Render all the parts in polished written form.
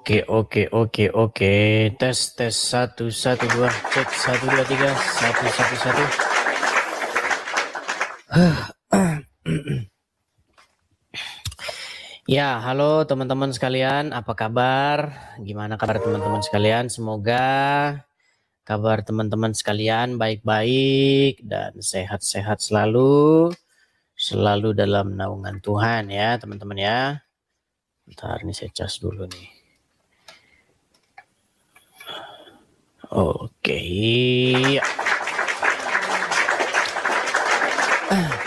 Oke. Tes 1 1 2 cek 1 2 3 1 1 1. Ya, halo teman-teman sekalian, apa kabar? Gimana kabar teman-teman sekalian? Semoga kabar teman-teman sekalian baik-baik dan sehat-sehat selalu dalam naungan Tuhan ya, teman-teman ya. Bentar nih saya cas dulu nih. Oke.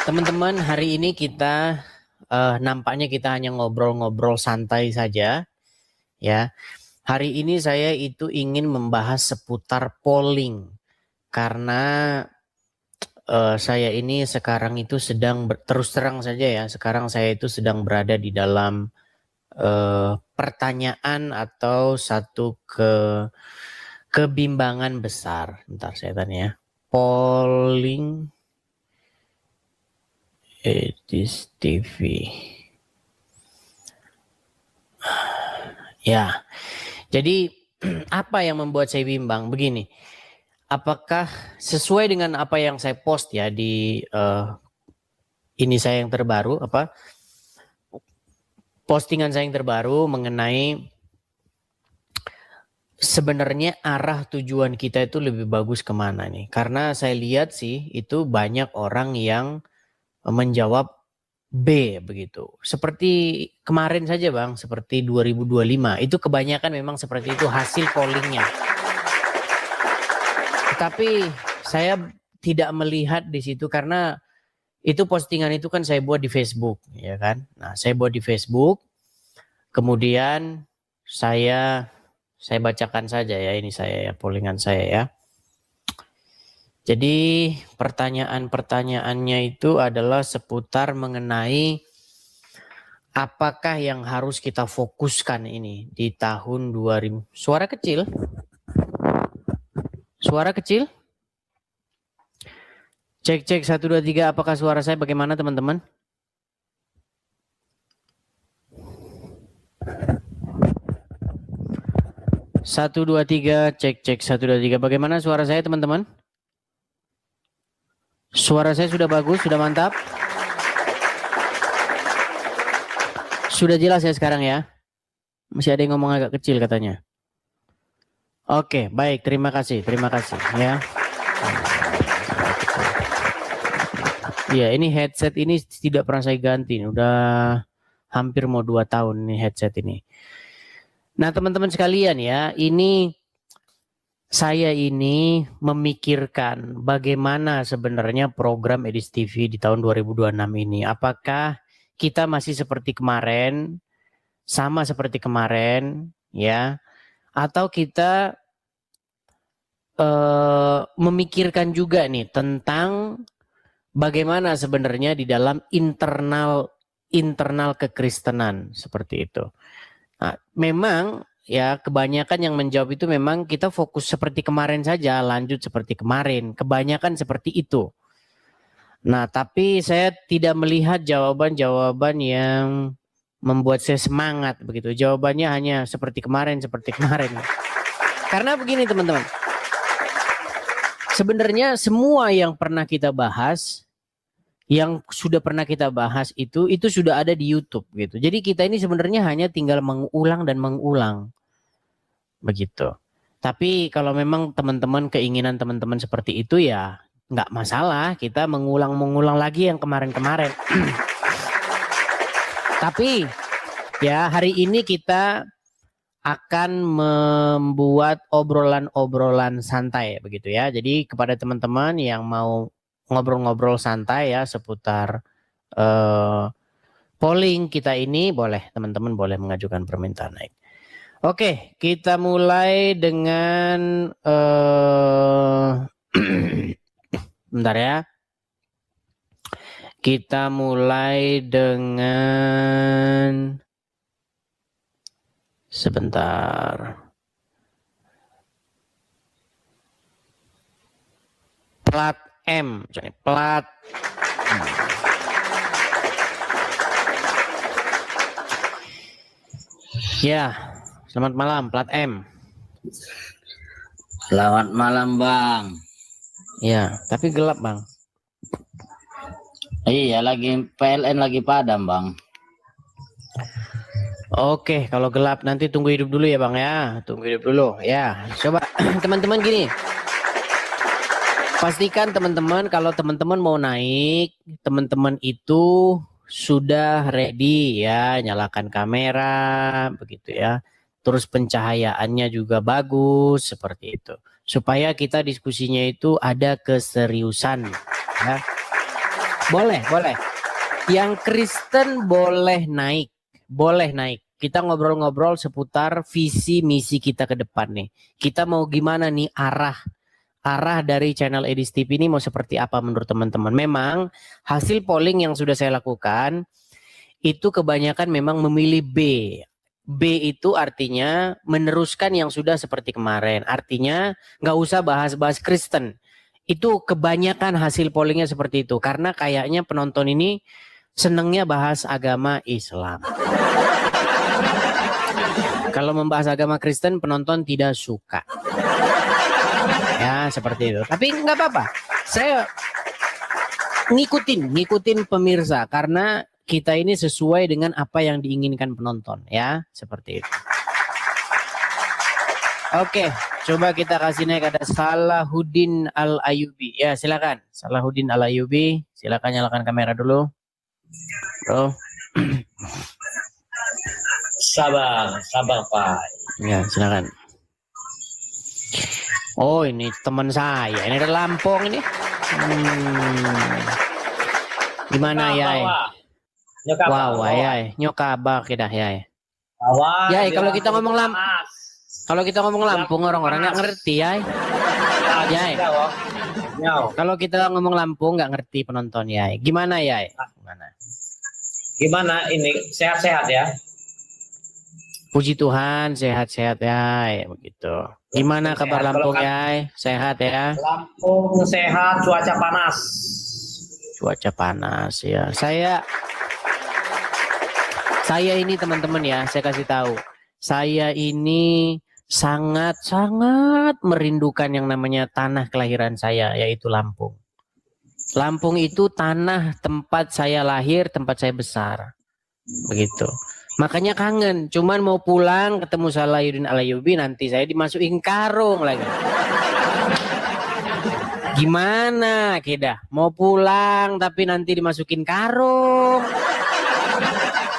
Teman-teman, hari ini kita nampaknya kita hanya ngobrol-ngobrol santai saja ya. Hari ini saya itu ingin membahas seputar polling karena saya ini sekarang itu sedang terus terang saja ya. Sekarang saya itu sedang berada di dalam pertanyaan atau satu kebimbangan besar. Bentar saya tanya ya. Polling Edis TV. Ya, jadi apa yang membuat saya bimbang? Begini, apakah sesuai dengan apa yang saya post ya di ini saya yang terbaru, postingan saya yang terbaru mengenai sebenarnya arah tujuan kita itu lebih bagus kemana nih? Karena saya lihat sih itu banyak orang yang menjawab B begitu. Seperti kemarin saja Bang, seperti 2025. Itu kebanyakan memang seperti itu hasil pollingnya. Tetapi saya tidak melihat di situ karena itu postingan itu kan saya buat di Facebook, ya kan? Nah, saya buat di Facebook. Kemudian saya bacakan saja ya, ini saya ya, pollingan saya ya. Jadi pertanyaan-pertanyaannya itu adalah seputar mengenai apakah yang harus kita fokuskan ini di tahun 2000. Suara kecil? Suara kecil? Cek 1 2 3, apakah suara saya bagaimana teman-teman? Satu dua tiga, cek 1 2 3. Bagaimana suara saya teman-teman? Suara saya sudah bagus, sudah mantap. Sudah jelas ya sekarang ya. Masih ada yang ngomong agak kecil katanya. Oke, baik, terima kasih ya. Iya, ini headset ini tidak pernah saya ganti, udah hampir mau 2 tahun nih headset ini. Nah, teman-teman sekalian ya, ini saya ini memikirkan bagaimana sebenarnya program Edis TV di tahun 2026 ini. Apakah kita masih seperti kemarin, sama seperti kemarin, ya, atau kita memikirkan juga nih tentang bagaimana sebenarnya di dalam internal kekristenan seperti itu. Nah, memang ya kebanyakan yang menjawab itu memang kita fokus seperti kemarin saja, lanjut seperti kemarin. Kebanyakan seperti itu. Nah, tapi saya tidak melihat jawaban-jawaban yang membuat saya semangat begitu. Jawabannya hanya seperti kemarin. Karena begini teman-teman. Sebenarnya semua yang pernah kita bahas, yang sudah pernah kita bahas itu sudah ada di YouTube gitu. Jadi kita ini sebenarnya hanya tinggal mengulang dan mengulang. Begitu. Tapi kalau memang teman-teman keinginan teman-teman seperti itu ya nggak masalah, kita mengulang lagi yang kemarin-kemarin. Tapi ya hari ini kita akan membuat obrolan-obrolan santai begitu ya. Jadi kepada teman-teman yang mau ngobrol-ngobrol santai ya seputar polling kita ini, boleh teman-teman boleh mengajukan permintaan naik. Oke, kita mulai dengan bentar ya. Kita mulai dengan sebentar. Plat M, plat. Ya, Selamat malam, plat M. Selamat malam, Bang. Ya, tapi gelap, Bang. Iya, lagi PLN lagi padam, Bang. Oke, kalau gelap nanti tunggu hidup dulu ya, Bang ya. Tunggu hidup dulu. Ya, coba teman-teman gini. Pastikan teman-teman kalau teman-teman mau naik, teman-teman itu sudah ready ya, nyalakan kamera begitu ya. Terus pencahayaannya juga bagus seperti itu. Supaya kita diskusinya itu ada keseriusan ya. Boleh, boleh. Yang Kristen boleh naik, boleh naik. Kita ngobrol-ngobrol seputar visi misi kita ke depan nih. Kita mau gimana nih arah dari channel Edis TV ini mau seperti apa menurut teman-teman. Memang hasil polling yang sudah saya lakukan itu kebanyakan memang memilih B. B itu artinya meneruskan yang sudah seperti kemarin. Artinya nggak usah bahas-bahas Kristen. Itu kebanyakan hasil pollingnya seperti itu. Karena kayaknya penonton ini senengnya bahas agama Islam. Kalau membahas agama Kristen penonton tidak suka. Ya seperti itu. Tapi nggak apa-apa. Saya ngikutin pemirsa karena kita ini sesuai dengan apa yang diinginkan penonton ya seperti itu. Oke, coba kita kasih naik ada Salahuddin Al-Ayubi. Ya silakan, Salahuddin Al-Ayubi. Silakan nyalakan kamera dulu, bro. Sabar Pak. Ya silakan. Oh ini teman saya, ini ada Lampung ini. Gimana ya? Wow ya, nyokabak kita ya. Ya kalau kita ngomong Lampung orang-orang nggak ngerti ya. Ya. Kalau kita ngomong Lampung nggak ngerti penonton ya. Gimana ya? Gimana ini sehat-sehat ya? Puji Tuhan sehat-sehat ya, begitu. Gimana kabar Lampung ya? Sehat ya? Lampung sehat, cuaca panas. Cuaca panas ya. Saya ini teman-teman ya, saya kasih tahu. Saya ini sangat-sangat merindukan yang namanya tanah kelahiran saya, yaitu Lampung. Lampung itu tanah tempat saya lahir, tempat saya besar. Begitu. Makanya kangen, cuman mau pulang ketemu Salahuddin Al-Ayubi nanti saya dimasukin karung lagi. Gimana kita? Mau pulang tapi nanti dimasukin karung.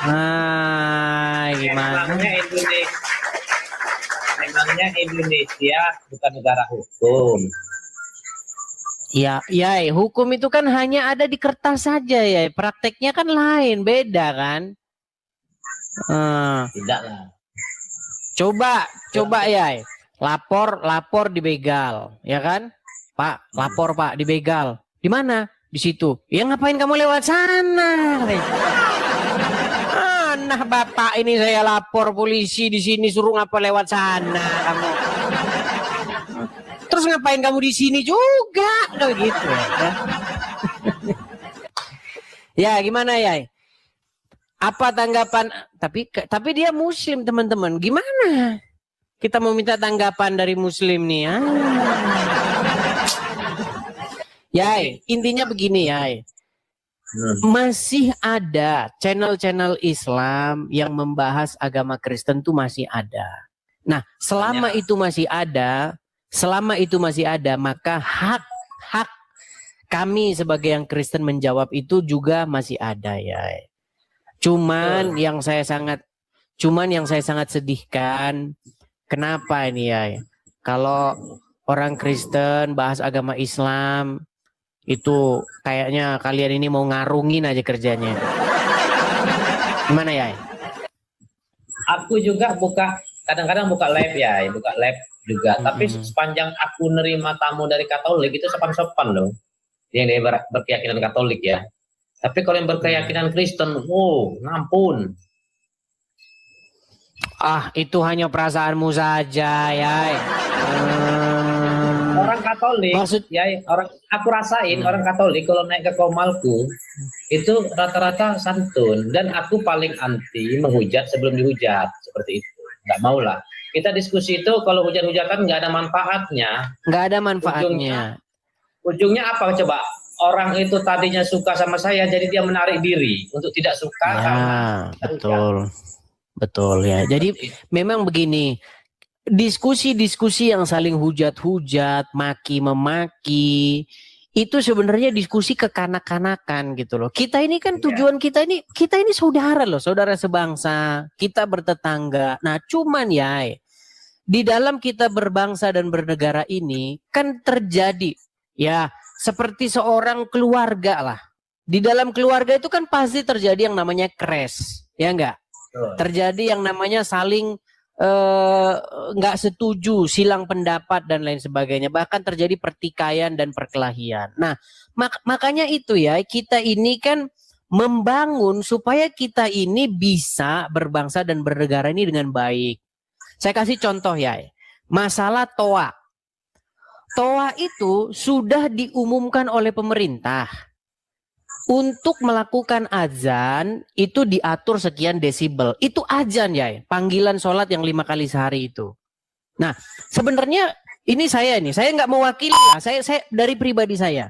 Nah, gimana? Memangnya Indonesia bukan negara hukum. Ya, hukum itu kan hanya ada di kertas saja ya. Prakteknya kan lain, beda kan? Tidak lah. Coba ya. Lapor dibegal, ya kan? Pak, lapor Pak dibegal. Di mana? Di situ. Ya ngapain kamu lewat sana? Nah, Bapak ini saya lapor polisi di sini suruh ngapa lewat sana kamu. Terus ngapain kamu di sini juga? Gitu ya. Ya, gimana ya? Apa tanggapan? Tapi dia Muslim teman-teman. Gimana? Kita mau minta tanggapan dari Muslim nih ya. Yai, intinya begini Yai. Masih ada channel-channel Islam yang membahas agama Kristen tuh masih ada. Nah, selama itu masih ada, maka hak kami sebagai yang Kristen menjawab itu juga masih ada Yai. Cuman yang saya sangat sedihkan, kenapa ini ya? Kalau orang Kristen bahas agama Islam, itu kayaknya kalian ini mau ngarungin aja kerjanya. Gimana ya? Aku juga kadang-kadang buka live ya, buka live juga. Tapi sepanjang aku nerima tamu dari Katolik itu sopan-sopan loh. Yang dia berkeyakinan Katolik ya. Tapi kalau yang berkeyakinan Kristen, ngampun. Itu hanya perasaanmu saja, ya. Orang Katolik, aku rasain orang Katolik kalau naik ke Komalku itu rata-rata santun dan aku paling anti menghujat sebelum dihujat seperti itu. nggak mau lah. Kita diskusi itu kalau hujan-hujatan nggak ada manfaatnya. Nggak ada manfaatnya. Ujungnya apa coba? Orang itu tadinya suka sama saya, jadi dia menarik diri untuk tidak suka Ya, karena betul ya. Jadi memang begini, diskusi-diskusi yang saling hujat-hujat, maki-memaki, itu sebenarnya diskusi kekanak-kanakan gitu loh. Kita ini kan tujuan kita ini saudara loh, saudara sebangsa, kita bertetangga. Nah, cuman ya di dalam kita berbangsa dan bernegara ini kan terjadi ya seperti seorang keluarga lah. Di dalam keluarga itu kan pasti terjadi yang namanya crash, ya enggak? Terjadi yang namanya saling nggak setuju, silang pendapat dan lain sebagainya. Bahkan terjadi pertikaian dan perkelahian. Nah, makanya itu ya, kita ini kan membangun supaya kita ini bisa berbangsa dan bernegara ini dengan baik. Saya kasih contoh ya, masalah TOA. TOA itu sudah diumumkan oleh pemerintah. Untuk melakukan azan itu diatur sekian desibel. Itu azan ya, panggilan sholat yang 5 kali sehari itu. Nah, sebenarnya ini saya nggak mewakili lah. Saya dari pribadi saya.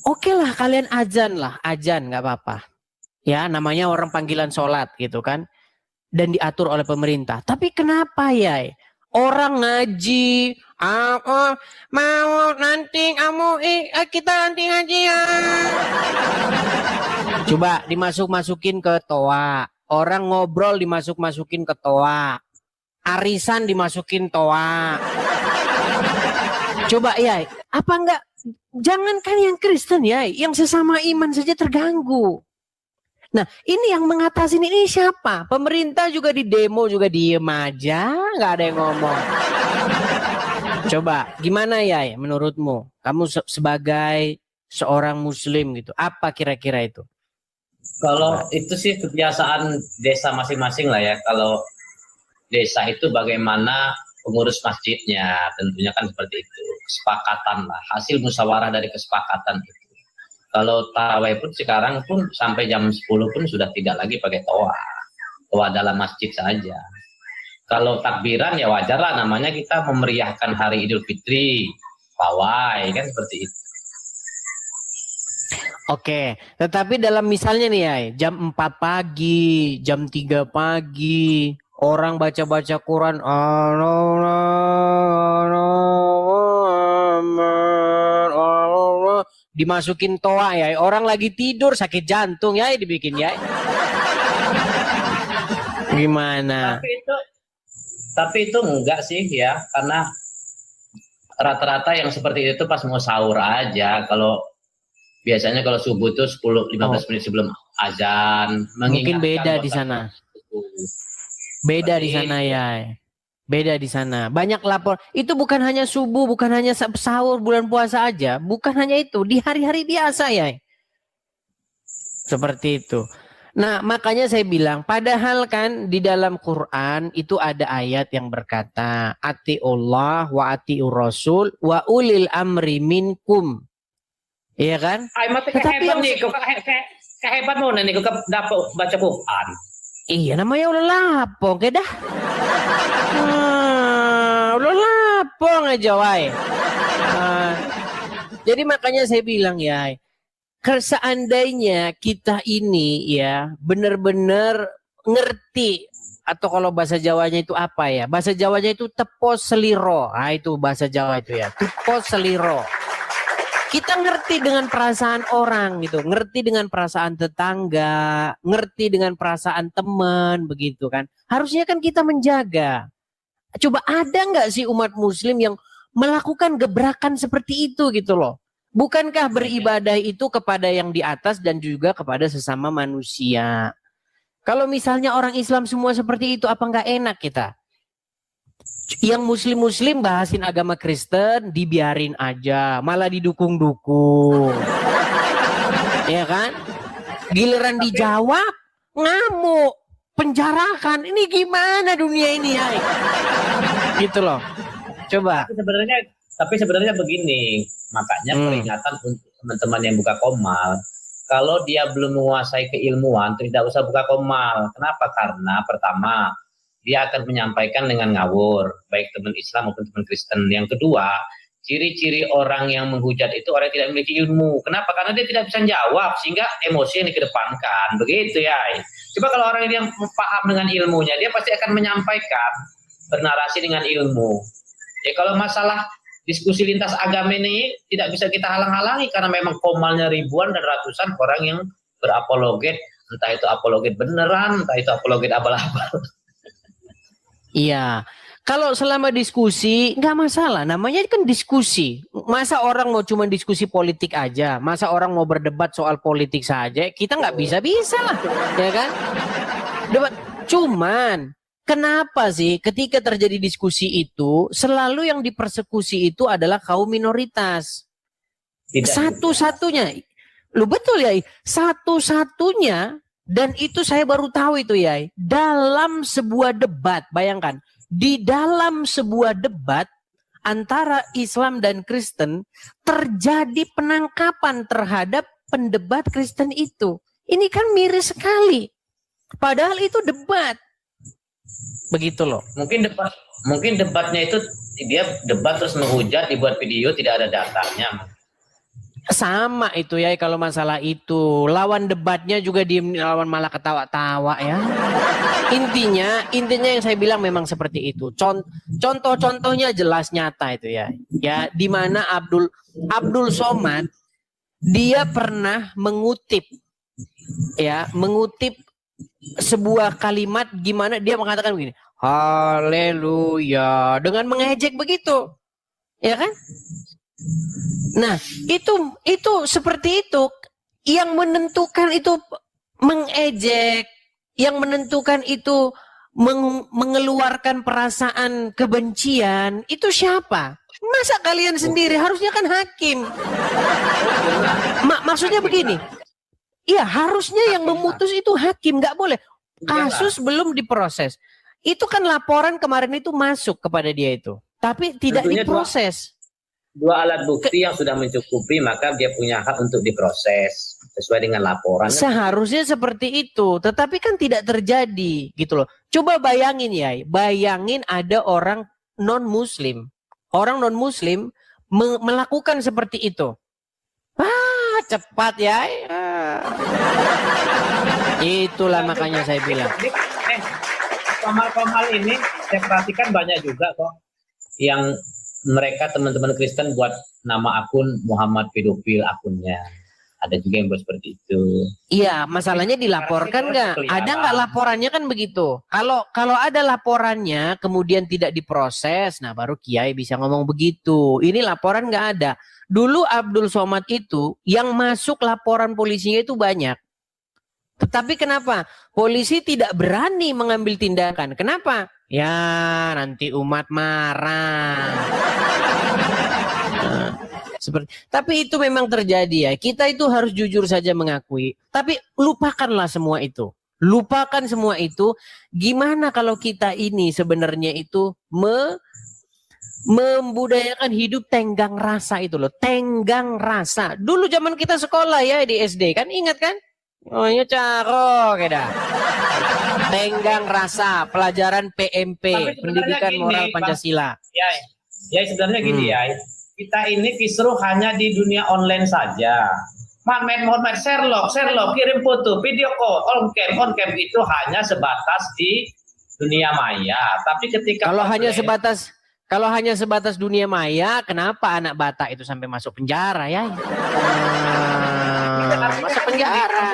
Oke lah kalian azan nggak apa-apa. Ya, namanya orang panggilan sholat gitu kan. Dan diatur oleh pemerintah. Tapi kenapa ya? Orang ngaji, mau nanti kita nanti ngaji ya. Coba dimasuk-masukin ke TOA. Orang ngobrol dimasuk-masukin ke TOA. Arisan dimasukin TOA. Coba ya, apa enggak? Jangankan yang Kristen ya, yang sesama iman saja terganggu. Nah, ini yang mengatasi ini siapa? Pemerintah juga di demo juga diem aja, nggak ada yang ngomong. Coba, gimana ya menurutmu? Kamu sebagai seorang Muslim gitu, apa kira-kira itu? Kalau itu sih kebiasaan desa masing-masing lah ya. Kalau desa itu bagaimana pengurus masjidnya, tentunya kan seperti itu. Kesepakatan lah, hasil musyawarah dari kesepakatan itu. Kalau tarawih pun sekarang pun sampai jam 10 pun sudah tidak lagi pakai toa dalam masjid saja. Kalau takbiran ya wajar lah, namanya kita memeriahkan hari Idul Fitri, pawai kan seperti itu. Oke, tetapi dalam misalnya nih ya, jam 4 pagi, jam 3 pagi, orang baca-baca Quran, dimasukin toa ya, orang lagi tidur sakit jantung ya dibikin ya. Gimana? Tapi itu enggak sih ya, karena rata-rata yang seperti itu pas mau sahur aja. Kalau biasanya kalau subuh itu 10-15 menit sebelum azan. Mungkin beda di sana. Beda di sana ya. Beda di sana. Banyak lapor. Itu bukan hanya subuh, bukan hanya sahur bulan puasa aja. Bukan hanya itu. Di hari-hari biasa ya. Seperti itu. Nah, makanya saya bilang, padahal kan di dalam Quran itu ada ayat yang berkata, atiullah wa atiur rasul wa ulil amri minkum. Iya kan? Tetapi yang kehebat mau nih kau dapat baca Quran. Iya, namanya udah lapong ke dah. Udah lapong aja wae. Jadi makanya saya bilang ya, seandainya kita ini ya benar-benar ngerti, atau kalau bahasa Jawanya itu apa ya? Bahasa Jawanya itu tepos seliro. Nah, itu bahasa Jawa itu ya, tepos seliro. Kita ngerti dengan perasaan orang gitu, ngerti dengan perasaan tetangga, ngerti dengan perasaan teman begitu kan. Harusnya kan kita menjaga. Coba ada nggak sih umat muslim yang melakukan gebrakan seperti itu gitu loh. Bukankah beribadah itu kepada yang di atas dan juga kepada sesama manusia. Kalau misalnya orang Islam semua seperti itu, apa nggak enak kita? Yang muslim-muslim bahasin agama Kristen dibiarin aja, malah didukung-dukung. Ya kan? Giliran dijawab ngamuk, penjarakan. Ini gimana dunia ini ya? Gitu loh. Coba. Tapi sebenarnya begini, makanya peringatan untuk teman-teman yang buka komal, kalau dia belum menguasai keilmuan tidak usah buka komal. Kenapa? Karena pertama, dia akan menyampaikan dengan ngawur, baik teman Islam maupun teman Kristen. Yang kedua, ciri-ciri orang yang menghujat itu orang yang tidak memiliki ilmu. Kenapa? Karena dia tidak bisa jawab, sehingga emosi yang dikedepankan. Begitu ya. Coba kalau orang yang paham dengan ilmunya, dia pasti akan menyampaikan, bernarasi dengan ilmu. Ya kalau masalah diskusi lintas agama ini tidak bisa kita halang-halangi, karena memang komalnya ribuan dan ratusan orang yang berapologet, entah itu apologet beneran, entah itu apologet abal-abal. Iya, kalau selama diskusi nggak masalah, namanya kan diskusi. Masa orang mau cuma diskusi politik aja, masa orang mau berdebat soal politik saja, kita nggak bisa-bisa lah, ya kan? Debat, cuman kenapa sih ketika terjadi diskusi itu selalu yang dipersekusi itu adalah kaum minoritas? Satu-satunya, lu betul ya, satu-satunya. Dan itu saya baru tahu itu ya, dalam sebuah debat, bayangkan, di dalam sebuah debat antara Islam dan Kristen terjadi penangkapan terhadap pendebat Kristen itu. Ini kan miris sekali. Padahal itu debat. Begitu loh. Mungkin debatnya itu dia debat terus menghujat, dibuat video, tidak ada datanya. Sama itu ya, kalau masalah itu lawan debatnya juga lawan malah ketawa-tawa ya. Intinya yang saya bilang memang seperti itu. Contoh-contohnya jelas nyata itu ya. Ya, di mana Abdul Somad dia pernah mengutip sebuah kalimat, gimana dia mengatakan begini, haleluya, dengan mengejek begitu. Ya kan? Nah, itu seperti itu. Yang menentukan itu mengejek, yang menentukan itu mengeluarkan perasaan kebencian, itu siapa? Masa kalian sendiri? Harusnya kan hakim. Maksudnya begini. Iya, harusnya yang memutus itu hakim, nggak boleh. Kasus belum diproses. Itu kan laporan kemarin itu masuk kepada dia itu, tapi tidak diproses. Dua alat bukti yang sudah mencukupi, maka dia punya hak untuk diproses sesuai dengan laporan. Seharusnya seperti itu, tetapi kan tidak terjadi gitu loh. Coba bayangin ya, bayangin ada orang non-muslim. Orang non-muslim melakukan seperti itu. Cepat ya. Itulah makanya saya bilang. Komal-komal ini saya perhatikan banyak juga kok yang mereka teman-teman Kristen buat nama akun Muhammad pedofil akunnya. Ada juga yang buat seperti itu. Iya, masalahnya dilaporkan nggak? Ada nggak laporannya kan begitu? Kalau ada laporannya kemudian tidak diproses, nah baru kiai bisa ngomong begitu. Ini laporan nggak ada. Dulu Abdul Somad itu yang masuk laporan polisinya itu banyak. Tetapi kenapa? Polisi tidak berani mengambil tindakan. Kenapa? Ya nanti umat marah. Tapi itu memang terjadi ya. Kita itu harus jujur saja mengakui. Tapi lupakanlah semua itu. Lupakan semua itu. Gimana kalau kita ini sebenarnya itu membudayakan hidup tenggang rasa itu loh. Tenggang rasa. Dulu zaman kita sekolah ya di SD kan, ingat kan? Oh ini caro keda. Tenggang rasa, pelajaran PMP, pendidikan moral Pancasila. Ya sebenarnya gini ya. Kita ini kisruh hanya di dunia online saja. Muhammad, Sherlock, kirim foto, video call, on cam itu hanya sebatas di dunia maya. Tapi ketika kalau hanya sebatas dunia maya, kenapa anak Batak itu sampai masuk penjara ya? Masuk penjara.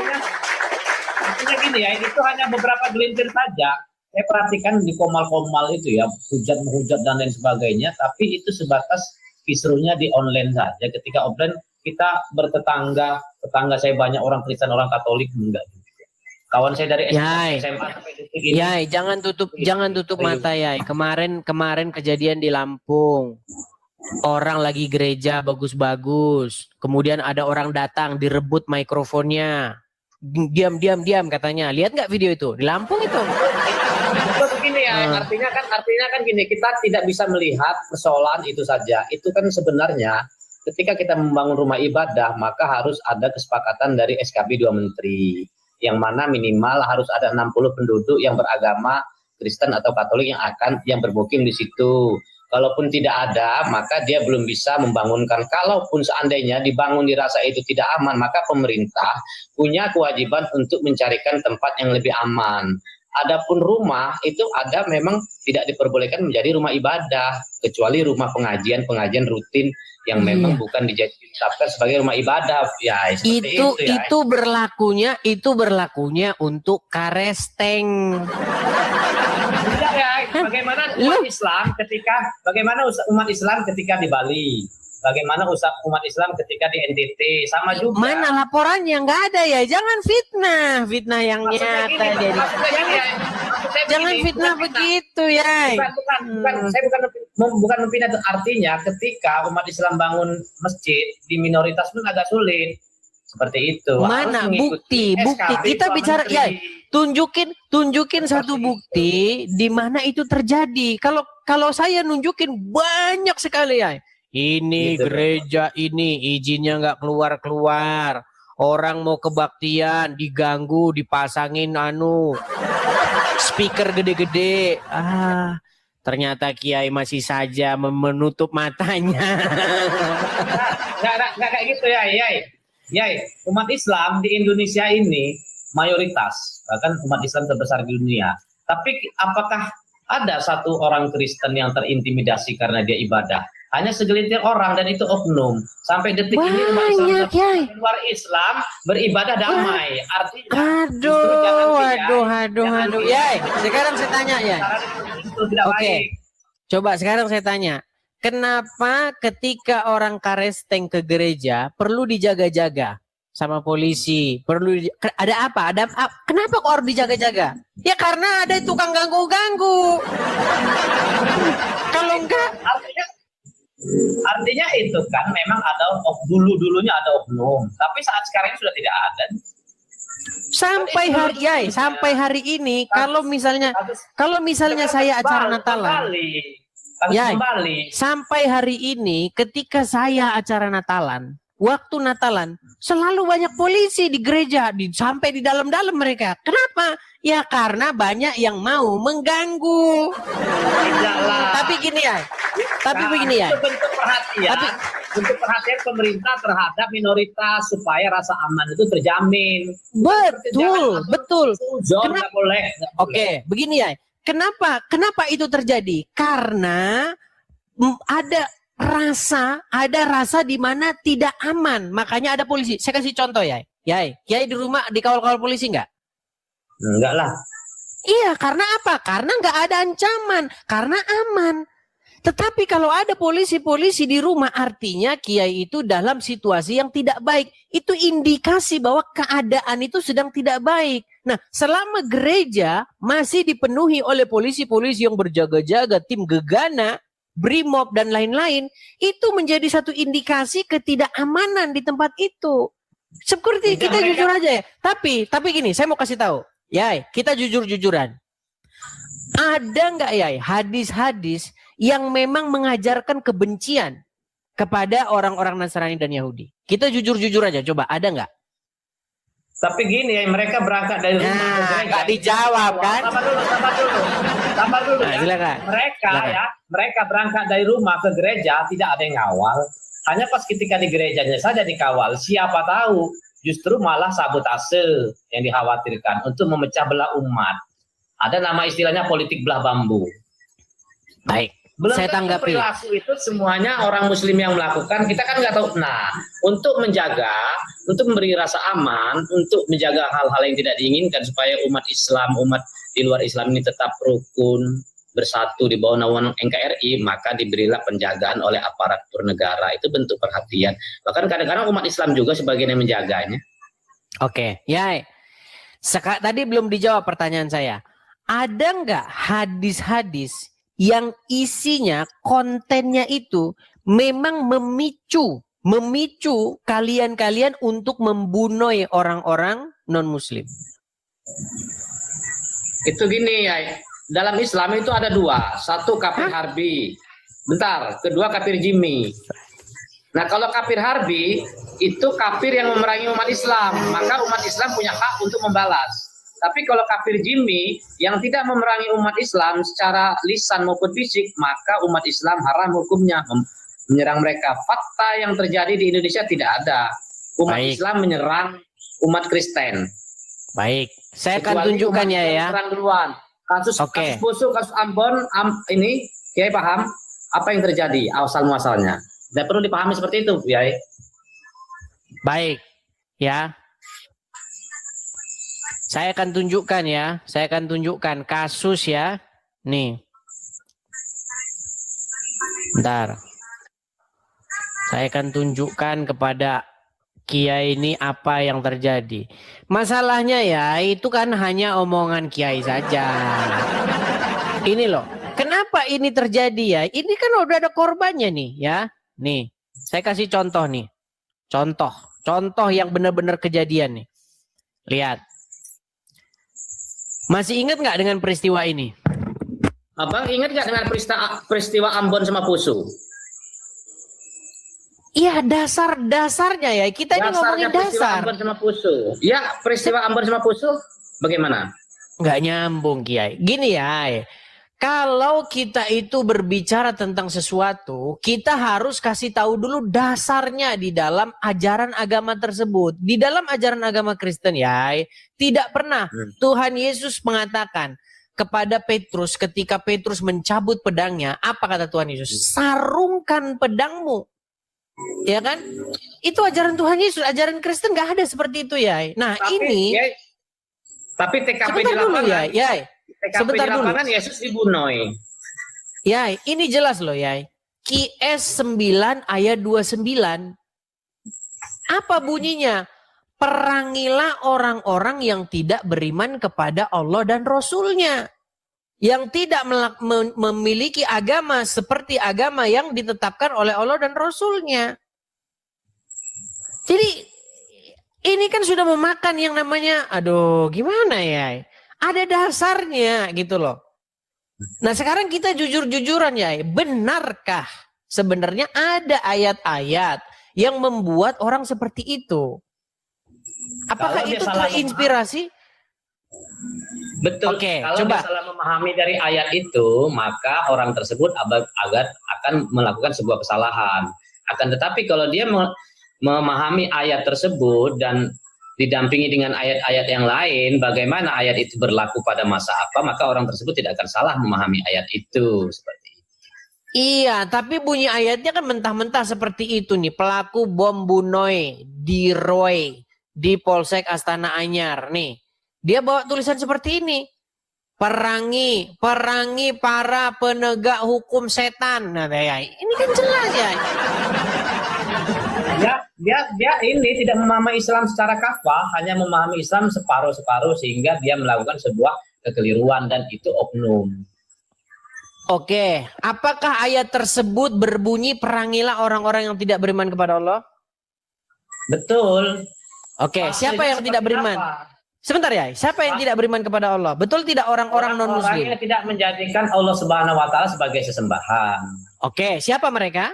Artinya gini ya, itu hanya beberapa gelintir saja. Saya perhatikan di komal-komal itu ya, menghujat dan lain sebagainya. Tapi itu sebatas kisruhnya di online saja. Ketika offline kita bertetangga saya banyak orang Kristen, orang Katolik enggak. Kawan saya dari SMA sampai detik ini. Yai, jangan tutup mata Yai. Kemarin kejadian di Lampung. Orang lagi gereja bagus-bagus. Kemudian ada orang datang direbut mikrofonnya. Diam katanya. Lihat nggak video itu? Di Lampung itu. Itu begini ya, artinya kan gini, kita tidak bisa melihat persoalan itu saja. Itu kan sebenarnya ketika kita membangun rumah ibadah, maka harus ada kesepakatan dari SKB 2 menteri, yang mana minimal harus ada 60 penduduk yang beragama Kristen atau Katolik yang bermukim di situ. Kalaupun tidak ada, maka dia belum bisa membangunkan. Kalaupun seandainya dibangun dirasa itu tidak aman, maka pemerintah punya kewajiban untuk mencarikan tempat yang lebih aman. Adapun rumah itu ada memang tidak diperbolehkan menjadi rumah ibadah, kecuali rumah pengajian rutin yang memang bukan ditetapkan sebagai rumah ibadah. Ya, itu berlakunya untuk karesteng. Bagaimana umat Islam ketika di Bali, bagaimana umat Islam ketika di NTT, sama juga. Mana laporannya? Nggak ada ya. Jangan fitnah yang nyata jadi. Jangan fitnah begitu ya. Saya bukan memfitnah. Artinya ketika umat Islam bangun masjid di minoritas pun agak sulit. Seperti itu. Mana bukti? Kita bicara ya, tunjukin satu bukti di mana itu terjadi. Kalau saya nunjukin banyak sekali ya. Ini gitu. Gereja ini izinnya nggak keluar. Orang mau kebaktian diganggu, dipasangin speaker gede-gede. Ternyata Kiai masih saja menutup matanya. Nggak kayak gitu ya, umat Islam di Indonesia ini mayoritas, bahkan umat Islam terbesar di dunia. Tapi apakah ada satu orang Kristen yang terintimidasi karena dia ibadah? Hanya segelintir orang, dan itu oknum. Sampai detik ini umat Islam di luar Islam beribadah damai. Artinya aduh. Yai, sekarang saya tanya ya. Oke. Coba sekarang saya tanya. Kenapa ketika orang karesteng ke gereja perlu dijaga-jaga sama polisi? Ada apa? Kenapa kok harus dijaga-jaga? Ya karena ada tukang ganggu-ganggu. Kalau enggak, artinya itu kan memang ada dulunya ada oknum, tapi saat sekarang ini sudah tidak ada. Sampai hari ini kalau misalnya saya acara Natalan. Sampai hari ini ketika saya acara Natalan, waktu Natalan selalu banyak polisi di gereja, sampai di dalam-dalam mereka. Kenapa? Ya karena banyak yang mau mengganggu. Tapi begini ya. Itu bentuk perhatian. Untuk perhatian pemerintah terhadap minoritas supaya rasa aman itu terjamin. Betul. Nggak boleh. Oke, begini ya. Kenapa itu terjadi? Karena ada rasa di mana tidak aman, makanya ada polisi. Saya kasih contoh ya. Kiai di rumah dikawal-kawal polisi enggak? Enggak lah. Iya, karena apa? Karena enggak ada ancaman, karena aman. Tetapi kalau ada polisi di rumah, artinya kiai itu dalam situasi yang tidak baik. Itu indikasi bahwa keadaan itu sedang tidak baik. Nah, selama gereja masih dipenuhi oleh polisi-polisi yang berjaga-jaga, tim gegana, brimob dan lain-lain, itu menjadi satu indikasi ketidakamanan di tempat itu. Seperti kita jujur aja ya. Tapi gini, saya mau kasih tahu. Yai, kita jujur-jujuran. Ada nggak Yai hadis-hadis yang memang mengajarkan kebencian kepada orang-orang Nasrani dan Yahudi? Kita jujur-jujur aja, coba ada nggak? Tapi gini ya, mereka berangkat dari rumah. Nggak dijawab kan? Sabar dulu. Nah, silakan. Mereka berangkat dari rumah ke gereja, tidak ada yang ngawal. Hanya pas ketika di gerejanya saja dikawal. Siapa tahu justru malah sabotase yang dikhawatirkan untuk memecah belah umat. Ada nama istilahnya politik belah bambu. Baik. Belum saya tanggapi. Perilaku itu semuanya orang muslim yang melakukan, kita kan nggak tahu. Nah, untuk memberi rasa aman, untuk menjaga hal-hal yang tidak diinginkan supaya umat di luar Islam ini tetap rukun, bersatu di bawah naungan NKRI, maka diberilah penjagaan oleh aparatur negara. Itu bentuk perhatian. Bahkan kadang-kadang umat Islam juga sebagian yang menjaganya. Oke, Yai. Tadi belum dijawab pertanyaan saya. Ada nggak hadis-hadis yang isinya kontennya itu memang memicu kalian untuk membunuh orang-orang non-muslim? Itu gini ya, dalam Islam itu ada dua, satu kafir harbi, kedua kafir jimi. Nah, kalau kafir harbi itu kafir yang memerangi umat Islam, maka umat Islam punya hak untuk membalas. Tapi kalau kafir Jimmy yang tidak memerangi umat Islam secara lisan maupun fisik, maka umat Islam haram hukumnya menyerang mereka. Fakta yang terjadi di Indonesia tidak ada. Umat Islam menyerang umat Kristen. Baik, saya akan tunjukkan ya. Serang duluan. Kasus Poso, kasus Ambon, ini Kiai paham apa yang terjadi asal muasalnya. Tidak perlu dipahami seperti itu, Kiai. Baik, ya. Saya akan tunjukkan ya. Saya akan tunjukkan kasus ya. Nih. Bentar. Saya akan tunjukkan kepada Kiai ini apa yang terjadi. Masalahnya ya, itu kan hanya omongan Kiai saja. Ini loh. Kenapa ini terjadi ya? Ini kan udah ada korbannya nih ya. Nih, saya kasih contoh nih. Contoh yang benar-benar kejadian nih. Lihat. Masih ingat nggak dengan peristiwa ini? Abang ingat nggak dengan peristiwa Ambon sama Poso? Iya, dasarnya ya. Kita ini ngomongin dasar. Ambon sama Poso. Ya, peristiwa Ambon sama Poso bagaimana? Nggak nyambung, Kiai. Gini ya. Kalau kita itu berbicara tentang sesuatu, kita harus kasih tahu dulu dasarnya di dalam ajaran agama tersebut. Di dalam ajaran agama Kristen ya, tidak pernah Tuhan Yesus mengatakan kepada Petrus ketika Petrus mencabut pedangnya, apa kata Tuhan Yesus? Sarungkan pedangmu. Ya kan? Itu ajaran Tuhan Yesus, ajaran Kristen nggak ada seperti itu ya. Nah, tapi TKP di lapangan sebentar dulu. Yesus dibunuh. Ya, ini jelas loh ya. QS 9 ayat 29. Apa bunyinya? Perangilah orang-orang yang tidak beriman kepada Allah dan Rasul-Nya. Yang tidak memiliki agama seperti agama yang ditetapkan oleh Allah dan Rasul-Nya. Jadi ini kan sudah memakan yang namanya, aduh gimana ya. Ada dasarnya gitu loh. Nah sekarang kita jujur-jujuran ya. Benarkah sebenarnya ada ayat-ayat yang membuat orang seperti itu? Apakah itu terinspirasi? Betul. Kalau coba salah memahami dari ayat itu, maka orang tersebut akan melakukan sebuah kesalahan. Akan tetapi kalau dia memahami ayat tersebut dan didampingi dengan ayat-ayat yang lain, bagaimana ayat itu berlaku pada masa apa, maka orang tersebut tidak akan salah memahami ayat itu seperti itu. Iya, tapi bunyi ayatnya kan mentah-mentah seperti itu nih. Pelaku bom bunuh di Roy di Polsek Astana Anyar nih. Dia bawa tulisan seperti ini. Perangi para penegak hukum setan. Nah, ya, ini kan jelas ya. Dia ini tidak memahami Islam secara kafah, hanya memahami Islam separuh-separuh sehingga dia melakukan sebuah kekeliruan dan itu oknum. Oke, apakah ayat tersebut berbunyi perangilah orang-orang yang tidak beriman kepada Allah? Betul. Oke, siapa yang tidak beriman? Sebentar ya, siapa yang tidak beriman kepada Allah? Betul tidak orang-orang non-muslim? Orang yang tidak menjadikan Allah Subhanahu wa taala sebagai sesembahan. Oke, siapa mereka?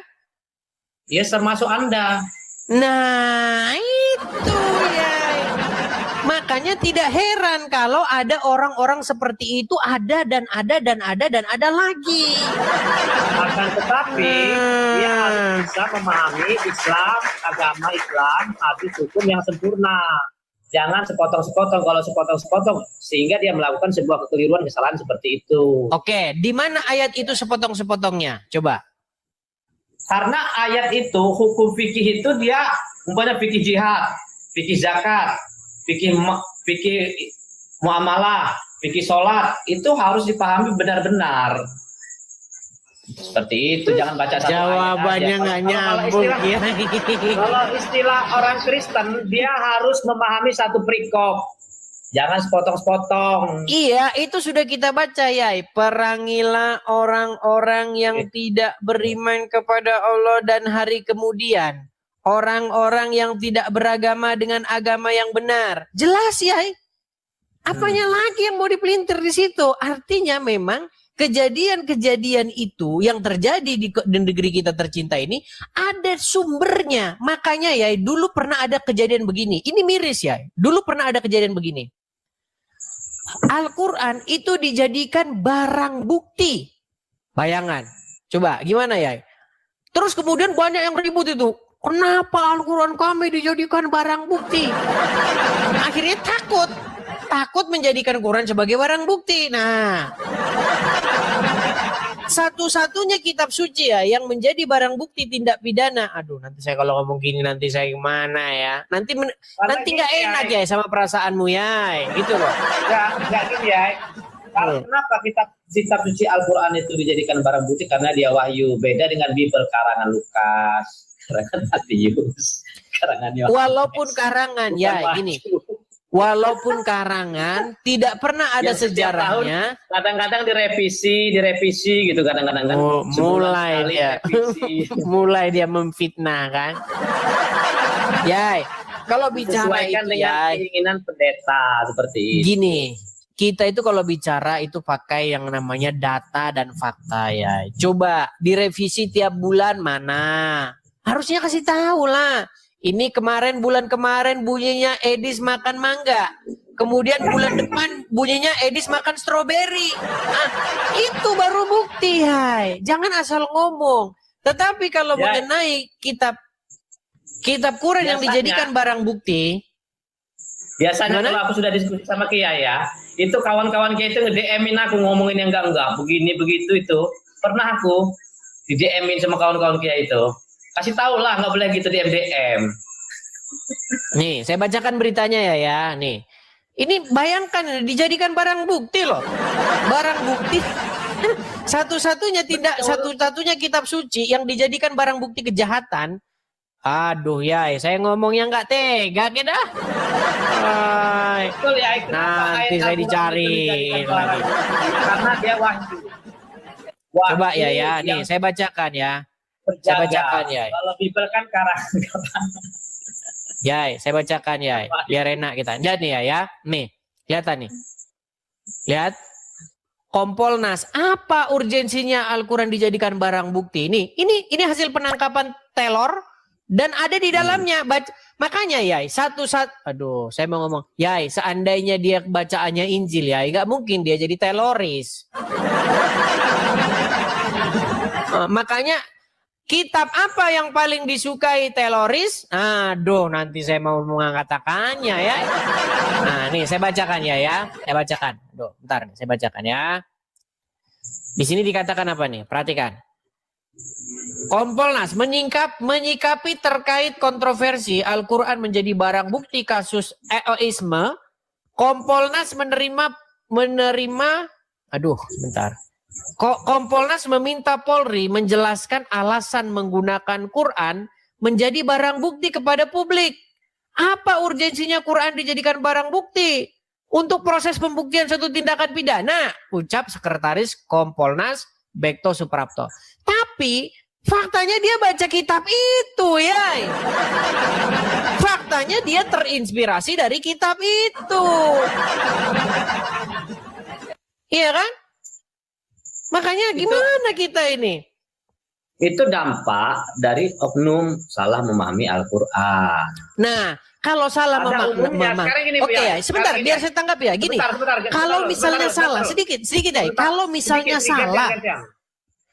Ya termasuk Anda. Nah, itu ya. Makanya tidak heran kalau ada orang-orang seperti itu ada lagi. Akan tetapi dia harus bisa memahami Islam, agama Islam, hadis hukum yang sempurna. Jangan sepotong-sepotong. Kalau sepotong-sepotong sehingga dia melakukan sebuah kekeliruan, kesalahan seperti itu. Oke, di mana ayat itu sepotong-sepotongnya? Coba. Karena ayat itu, hukum fikih itu dia umpamanya fikih jihad, fikih zakat, fikih muamalah, fikih sholat, itu harus dipahami benar-benar. Seperti itu, jangan baca satu jawabannya nggak nyambung. Kalau istilah orang Kristen, dia harus memahami satu perikop. Jangan sepotong-sepotong. Iya, itu sudah kita baca ya. Perangilah orang-orang yang tidak beriman kepada Allah dan hari kemudian. Orang-orang yang tidak beragama dengan agama yang benar. Jelas ya. Apanya lagi yang mau dipelintir di situ? Artinya memang kejadian-kejadian itu yang terjadi di negeri kita tercinta ini ada sumbernya. Makanya ya, dulu pernah ada kejadian begini. Ini miris ya. Dulu pernah ada kejadian begini. Al-Quran itu dijadikan barang bukti. Bayangan. Coba gimana ya? Terus kemudian banyak yang ribut itu. Kenapa Al-Quran kami dijadikan barang bukti? Akhirnya takut. Takut menjadikan Quran sebagai barang bukti. Nah, satu-satunya kitab suci ya yang menjadi barang bukti tindak pidana. Aduh, nanti saya kalau ngomong gini nanti saya gimana ya? Nanti nggak enak ya sama perasaanmu ya, gitu loh. Nggak gini ya. Kenapa kitab suci Al-Quran itu dijadikan barang bukti? Karena dia wahyu. Beda dengan Bible karangan Lukas, karangan Matius, karangan Yohanes. Walaupun karangan ya gini. Walaupun karangan tidak pernah ada sejarahnya. Kadang-kadang direvisi gitu kadang-kadang kan. Mulai dia memfitnah kan. Ya, kalau bicara itu dengan keinginan pendeta seperti ini. Gini, kita itu kalau bicara itu pakai yang namanya data dan fakta ya. Coba direvisi tiap bulan mana? Harusnya kasih tahu lah. Ini bulan kemarin bunyinya Edis makan mangga. Kemudian bulan depan bunyinya Edis makan stroberi. Nah, itu baru bukti, hai. Jangan asal ngomong. Tetapi kalau mengenai kitab Quran yang dijadikan barang bukti, biasanya kalau aku sudah diskusi sama Kiai ya, itu kawan-kawan Kiai itu nge-DM-in aku ngomongin yang enggak, begini begitu itu. Pernah aku di-DM-in sama kawan-kawan Kiai itu. Kasih tahu lah, nggak boleh gitu di MDM. Nih, saya bacakan beritanya ya. Nih, ini bayangkan dijadikan barang bukti loh. Barang bukti. Satu-satunya kitab suci yang dijadikan barang bukti kejahatan. Aduh ya, saya ngomongnya nggak tega kita. Nanti saya dicari lagi. Karena dia wahyu. Coba ya. Nih, saya bacakan ya. Saya bacakan ya. Kalau Bible kan karangan. Ya, saya bacakan ya. Biar enak kita. Lihat nih ya. Nih, kelihatan nih. Lihat. Kompolnas. Apa urgensinya Al-Quran dijadikan barang bukti? Ini hasil penangkapan Taylor dan ada di dalamnya. Makanya ya, aduh, saya mau ngomong. Ya, seandainya dia bacaannya Injil ya, nggak mungkin dia jadi teroris. Makanya kitab apa yang paling disukai teroris? Aduh, nanti saya mau mengatakannya ya. Nah, nih saya bacakan ya. Saya bacakan. Aduh, bentar nih, saya bacakan ya. Di sini dikatakan apa nih? Perhatikan. Kompolnas menyikapi terkait kontroversi Al-Quran menjadi barang bukti kasus EOisme. Kompolnas menerima. Aduh, sebentar. Kompolnas meminta Polri menjelaskan alasan menggunakan Quran menjadi barang bukti kepada publik. Apa urgensinya Quran dijadikan barang bukti? Untuk proses pembuktian suatu tindakan pidana, ucap Sekretaris Kompolnas Bekto Suprapto. Tapi faktanya dia baca kitab itu ya. Faktanya dia terinspirasi dari kitab itu. Iya kan? Makanya gimana kita ini? Itu dampak dari oknum salah memahami Al-Quran. Nah, kalau salah memahami, oke ya, sebentar biar saya tanggap ya. Gini, kalau misalnya salah, sedikit ya. Kalau misalnya salah,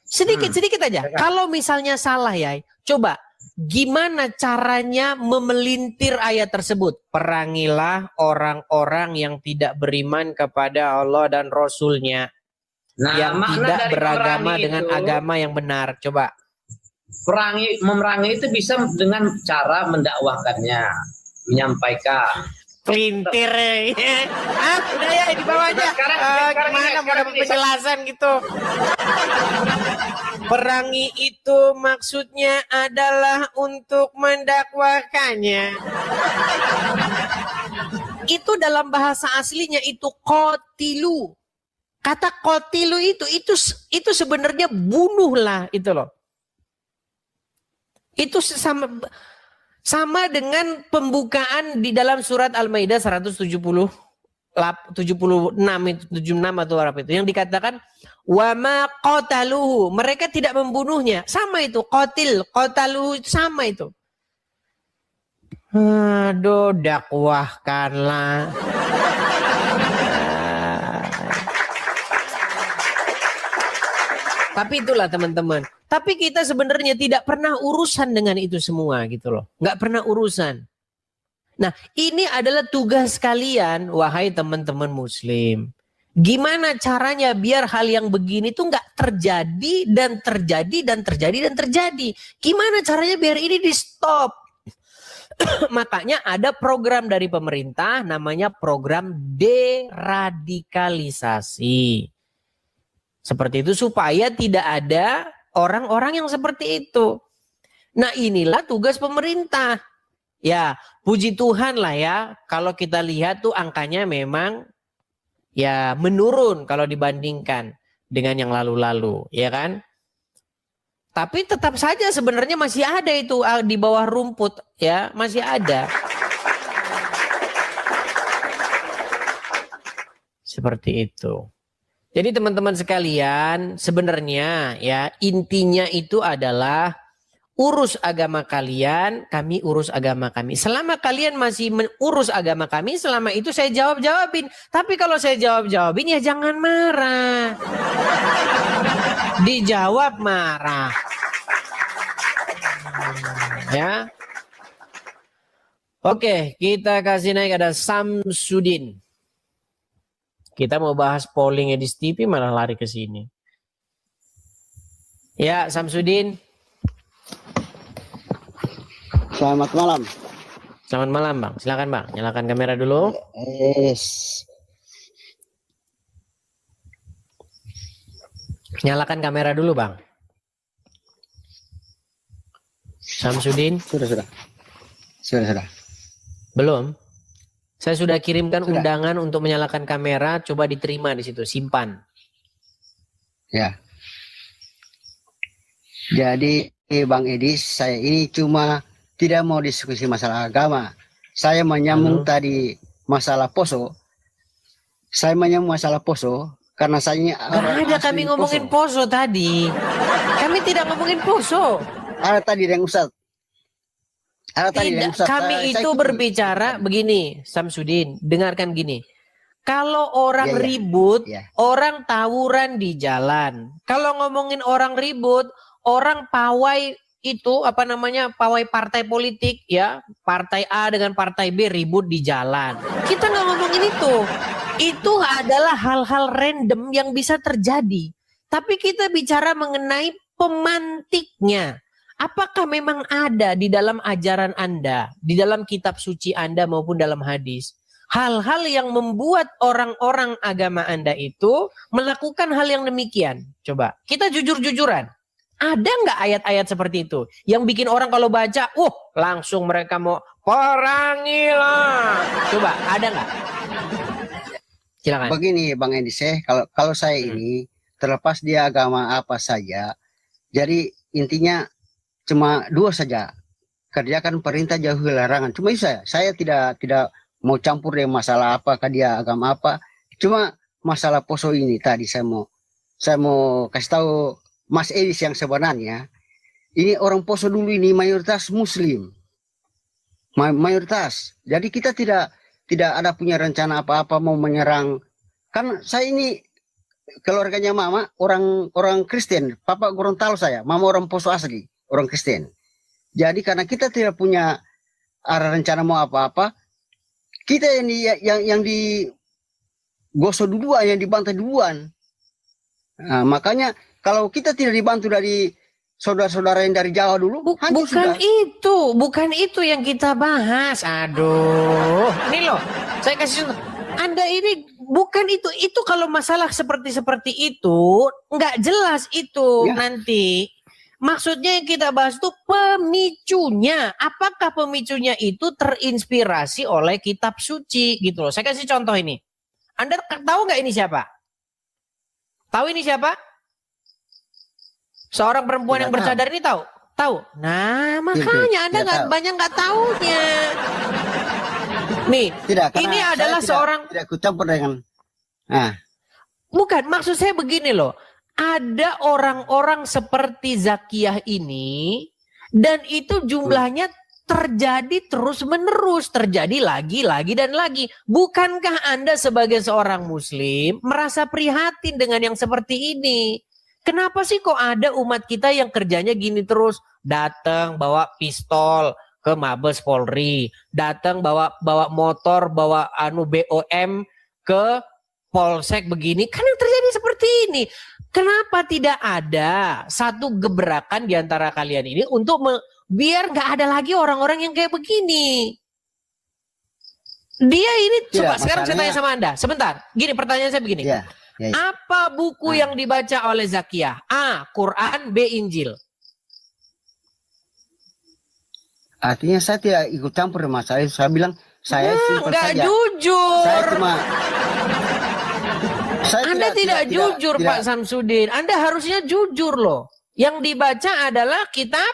sedikit aja. Kalau misalnya salah ya, coba gimana caranya memelintir ayat tersebut? Perangilah orang-orang yang tidak beriman kepada Allah dan Rasul-Nya. Yang tidak beragama dengan agama yang benar. Coba. Memerangi itu bisa dengan cara mendakwahkannya, menyampaikan. Pelintir ya. Udah ya di bawahnya. Gimana mau dapat penjelasan gitu. Perangi itu maksudnya adalah untuk mendakwahkannya. Itu dalam bahasa aslinya itu qatilu. Kata qatilu itu sebenarnya bunuhlah itu loh. Itu sama dengan pembukaan di dalam surat Al-Maidah 176 atau apa itu yang dikatakan wa ma qataluhu, mereka tidak membunuhnya. Sama itu qataluhu itu sama itu. Aduh, dakwahkanlah. Tapi itulah teman-teman. Tapi kita sebenarnya tidak pernah urusan dengan itu semua gitu loh. Nggak pernah urusan. Nah, ini adalah tugas kalian, wahai teman-teman muslim. Gimana caranya biar hal yang begini tuh nggak terjadi dan terjadi dan terjadi dan terjadi. Gimana caranya biar ini di stop? Makanya ada program dari pemerintah namanya program deradikalisasi. Seperti itu supaya tidak ada orang-orang yang seperti itu. Nah, inilah tugas pemerintah. Ya, puji Tuhan lah ya, kalau kita lihat tuh angkanya memang ya menurun kalau dibandingkan dengan yang lalu-lalu, ya kan? Tapi tetap saja sebenarnya masih ada itu di bawah rumput, ya, masih ada. Seperti itu. Jadi teman-teman sekalian, sebenarnya ya intinya itu adalah urus agama kalian, kami urus agama kami. Selama kalian masih urus agama kami, selama itu saya jawab-jawabin. Tapi kalau saya jawab-jawabin ya jangan marah. Dijawab marah. Ya. Oke, kita kasih naik ada Samsudin. Kita mau bahas polling Edis TV malah lari ke sini. Ya, Samsudin. Selamat malam. Selamat malam, Bang. Silakan, Bang. Nyalakan kamera dulu. Yes. Nyalakan kamera dulu, Bang. Samsudin. Sudah. Belum. Saya sudah kirimkan undangan untuk menyalakan kamera. Coba diterima di situ. Simpan. Ya. Jadi, Bang Edis, saya ini cuma tidak mau diskusi masalah agama. Saya menyambung tadi masalah Poso. Saya menyambung masalah Poso karena saya ini nggak ada kami ngomongin Poso tadi. Kami tidak ngomongin Poso. Ada tadi yang Ustaz. Tidak, kami itu berbicara begini, Samsudin, dengarkan gini. Kalau orang ribut, orang tawuran di jalan. Kalau ngomongin orang ribut, orang pawai itu apa namanya, pawai partai politik ya, partai A dengan partai B ribut di jalan. Kita nggak ngomongin itu. Itu adalah hal-hal random yang bisa terjadi. Tapi kita bicara mengenai pemantiknya. Apakah memang ada di dalam ajaran Anda, di dalam kitab suci Anda maupun dalam hadis, hal-hal yang membuat orang-orang agama Anda itu melakukan hal yang demikian? Coba, kita jujur-jujuran. Ada nggak ayat-ayat seperti itu? Yang bikin orang kalau baca, langsung mereka mau perangilah. Coba, ada nggak? Silakan. Begini Bang Edis, kalau saya ini terlepas dia agama apa saja, jadi intinya cuma dua saja, kerjakan perintah jauhi larangan. Cuma itu saya tidak mau campur dengan masalah apakah dia agama apa. Cuma masalah Poso ini tadi saya mau kasih tahu Mas Edis yang sebenarnya ini orang Poso dulu ini mayoritas Muslim, mayoritas. Jadi kita tidak ada punya rencana apa-apa mau menyerang. Kan saya ini keluarganya mama orang Kristen, papa Gorontalo saya, mama orang Poso asli, orang Kristen. Jadi karena kita tidak punya arah rencana mau apa-apa, kita yang digosok duluan, yang dibantai duluan. Nah, makanya kalau kita tidak dibantu dari saudara-saudara yang dari Jawa dulu, bukan itu yang kita bahas. Aduh, ini loh, saya kasih Anda ini bukan itu. Itu kalau masalah seperti itu nggak jelas itu nanti. Maksudnya yang kita bahas itu pemicunya. Apakah pemicunya itu terinspirasi oleh kitab suci gitu loh. Saya kasih contoh ini. Anda tahu nggak ini siapa? Tahu ini siapa? Seorang perempuan yang bercadar ini tahu? Tahu. Nah, makanya Anda nggak taunya. Nih, ini adalah seorang tidak kucampur dengan. Bukan, maksud saya begini loh. Ada orang-orang seperti Zakiyah ini dan itu jumlahnya terjadi terus-menerus, terjadi lagi dan lagi. Bukankah Anda sebagai seorang muslim merasa prihatin dengan yang seperti ini? Kenapa sih kok ada umat kita yang kerjanya gini terus? Datang bawa pistol ke Mabes Polri, datang bawa motor, bawa BOM ke Polsek begini. Kan yang terjadi seperti ini. Kenapa tidak ada satu gebrakan di antara kalian ini untuk biar nggak ada lagi orang-orang yang kayak begini? Dia ini, coba sekarang saya tanya sama Anda. Sebentar, gini pertanyaan saya begini. Ya. Apa buku yang dibaca oleh Zakiyah? A. Quran, B. Injil. Artinya saya tidak ikut campur masalah itu. Saya bilang saya simpel nggak saja. Jujur. Saya cuma. Anda tidak jujur, Pak Samsudin. Anda harusnya jujur loh. Yang dibaca adalah kitab.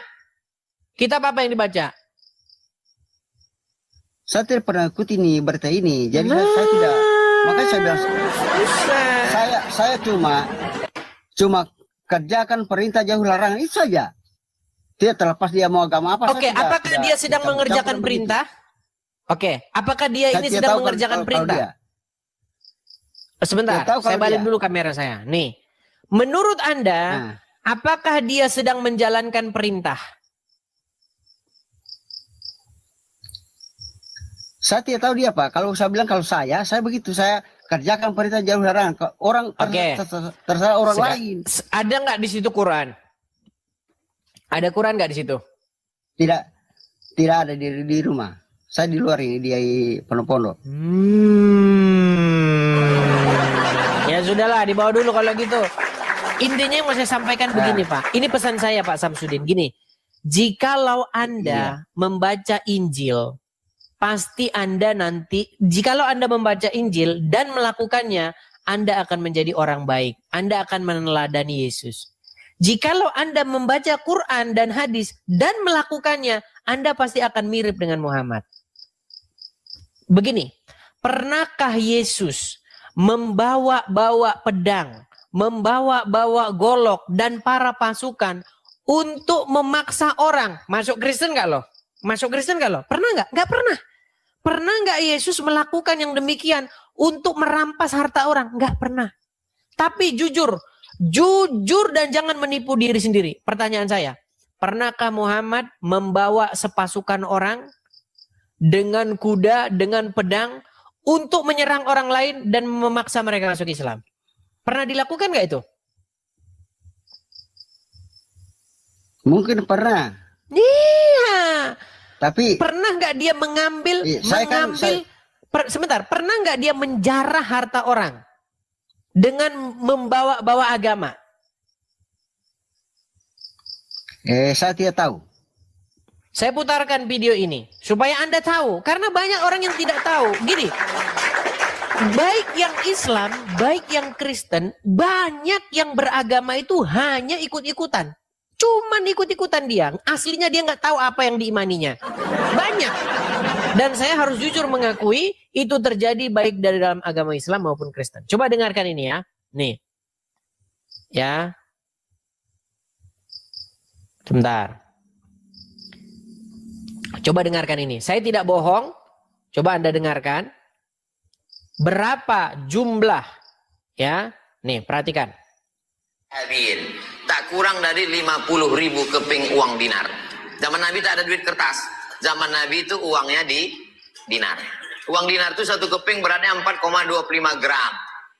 Kitab apa yang dibaca? Saya tidak pernah ikut ini berita ini. Jadi saya tidak. Makanya saya bilang saya cuma kerjakan perintah jauh larangan itu saja. Tidak terlepas dia mau agama apa. Oke, apakah dia sedang mengerjakan perintah? Oke, apakah dia ini sedang mengerjakan perintah? Sebentar, saya balik dulu kamera saya. Nih, menurut Anda, apakah dia sedang menjalankan perintah? Saya tidak tahu dia, Pak. Kalau saya bilang kalau saya begitu, saya kerjakan perintah jauh larangan. Orang terserah orang lain. Ada nggak di situ Quran? Ada Quran nggak di situ? Tidak ada di rumah. Saya di luar ini, di pondok-pondok. Ya sudahlah, dibawa dulu kalau gitu. Intinya yang mau saya sampaikan begini, Pak. Ini pesan saya, Pak Samsudin. Gini, jikalau Anda membaca Injil, pasti Anda nanti, jikalau Anda membaca Injil dan melakukannya, Anda akan menjadi orang baik. Anda akan meneladani Yesus. Jikalau Anda membaca Quran dan hadis dan melakukannya, Anda pasti akan mirip dengan Muhammad. Begini, pernahkah Yesus membawa-bawa pedang, membawa-bawa golok dan para pasukan untuk memaksa orang masuk Kristen nggak loh? Masuk Kristen nggak loh? Pernah nggak? Nggak pernah. Pernah nggak Yesus melakukan yang demikian untuk merampas harta orang? Nggak pernah. Tapi jujur dan jangan menipu diri sendiri. Pertanyaan saya, pernahkah Muhammad membawa sepasukan orang dengan kuda, dengan pedang untuk menyerang orang lain dan memaksa mereka masuk Islam? Pernah dilakukan nggak itu? Mungkin pernah. Iya. Tapi pernah nggak dia mengambil, sebentar, pernah nggak dia menjarah harta orang dengan membawa-bawa agama? Saya tidak tahu. Saya putarkan video ini supaya Anda tahu, karena banyak orang yang tidak tahu. Gini, baik yang Islam, baik yang Kristen, banyak yang beragama itu hanya ikut-ikutan. Cuman ikut-ikutan dia. Aslinya dia nggak tahu apa yang diimaninya. Banyak. Dan saya harus jujur mengakui itu terjadi baik dari dalam agama Islam maupun Kristen. Coba dengarkan ini ya. Nih. Ya. Sebentar. Coba dengarkan ini. Saya tidak bohong. Coba Anda dengarkan. Berapa jumlah? Ya. Nih, perhatikan. Tak kurang dari 50.000 keping uang dinar. Zaman Nabi tak ada duit kertas. Zaman Nabi itu uangnya di dinar. Uang dinar itu satu keping beratnya 4,25 gram.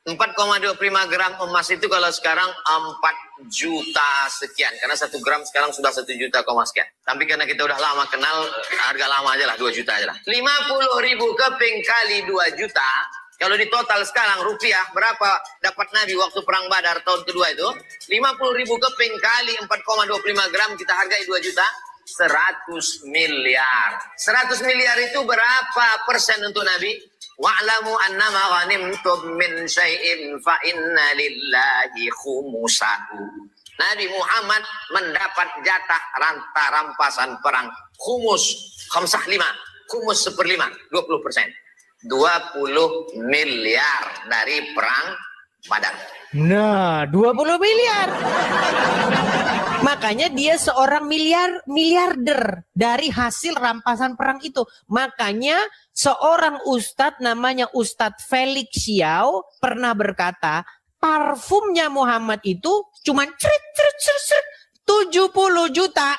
4,25 gram emas itu kalau sekarang 4 juta sekian. Karena 1 gram sekarang sudah 1 juta sekian. Tapi karena kita udah lama kenal, harga lama aja lah, 2 juta aja lah. 50.000 keping kali 2 juta. Kalau di total sekarang rupiah berapa dapat Nabi waktu perang Badar tahun kedua itu? 50.000 keping kali 4,25 gram kita hargai 2 juta. 100 miliar. 100 miliar itu berapa persen untuk Nabi? Wa'lamu annama ghanimtum min syai'in fa inna lillahi khumusahu. Nabi Muhammad mendapat jatah rampasan perang khumus 5. Khumus 1/5, 20%. 20 miliar dari perang Badar. Nah, 20 miliar. Makanya dia seorang miliarder dari hasil rampasan perang itu. Makanya seorang ustadz namanya Ustadz Felix Xiao pernah berkata, parfumnya Muhammad itu cuma 70 juta.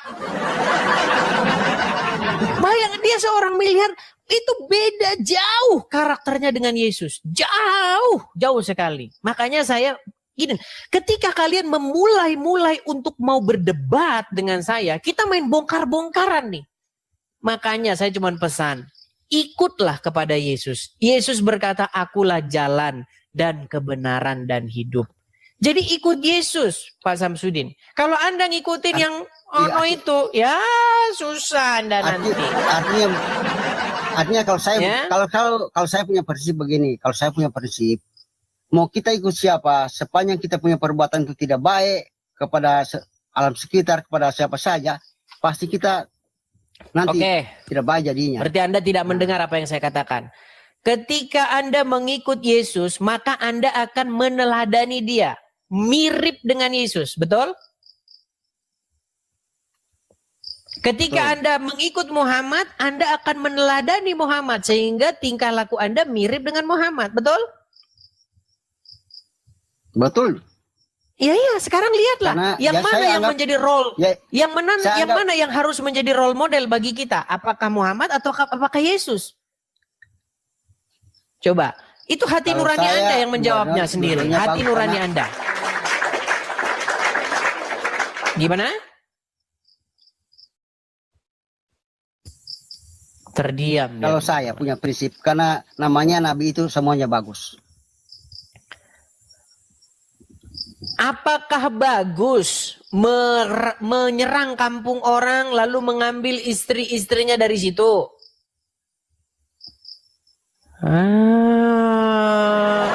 Bayangkan dia seorang miliar, itu beda jauh karakternya dengan Yesus. Jauh sekali. Makanya saya gini, ketika kalian memulai untuk mau berdebat dengan saya, kita main bongkar-bongkaran nih. Makanya saya cuma pesan, ikutlah kepada Yesus. Yesus berkata, akulah jalan dan kebenaran dan hidup. Jadi ikut Yesus, Pak Samsudin. Kalau Anda ngikutin yang itu, ya susah Anda nanti. Artinya kalau saya kalau saya punya prinsip begini, mau kita ikut siapa, sepanjang kita punya perbuatan itu tidak baik kepada alam sekitar, kepada siapa saja, pasti kita nanti tidak baik jadinya. Berarti Anda tidak mendengar apa yang saya katakan. Ketika Anda mengikut Yesus, maka Anda akan meneladani dia. Mirip dengan Yesus, betul? Ketika Anda mengikut Muhammad, Anda akan meneladani Muhammad. Sehingga tingkah laku Anda mirip dengan Muhammad, betul? Betul. Iya, sekarang lihatlah. Karena, yang mana yang menjadi role? Yang mana yang harus menjadi role model bagi kita? Apakah Muhammad atau apakah Yesus? Coba. Itu hati nurani Anda yang menjawabnya sendiri. Hati nurani Anda. Gimana? Terdiam. Kalau saya punya prinsip, karena namanya Nabi itu semuanya bagus. Apakah bagus menyerang kampung orang lalu mengambil istri-istrinya dari situ?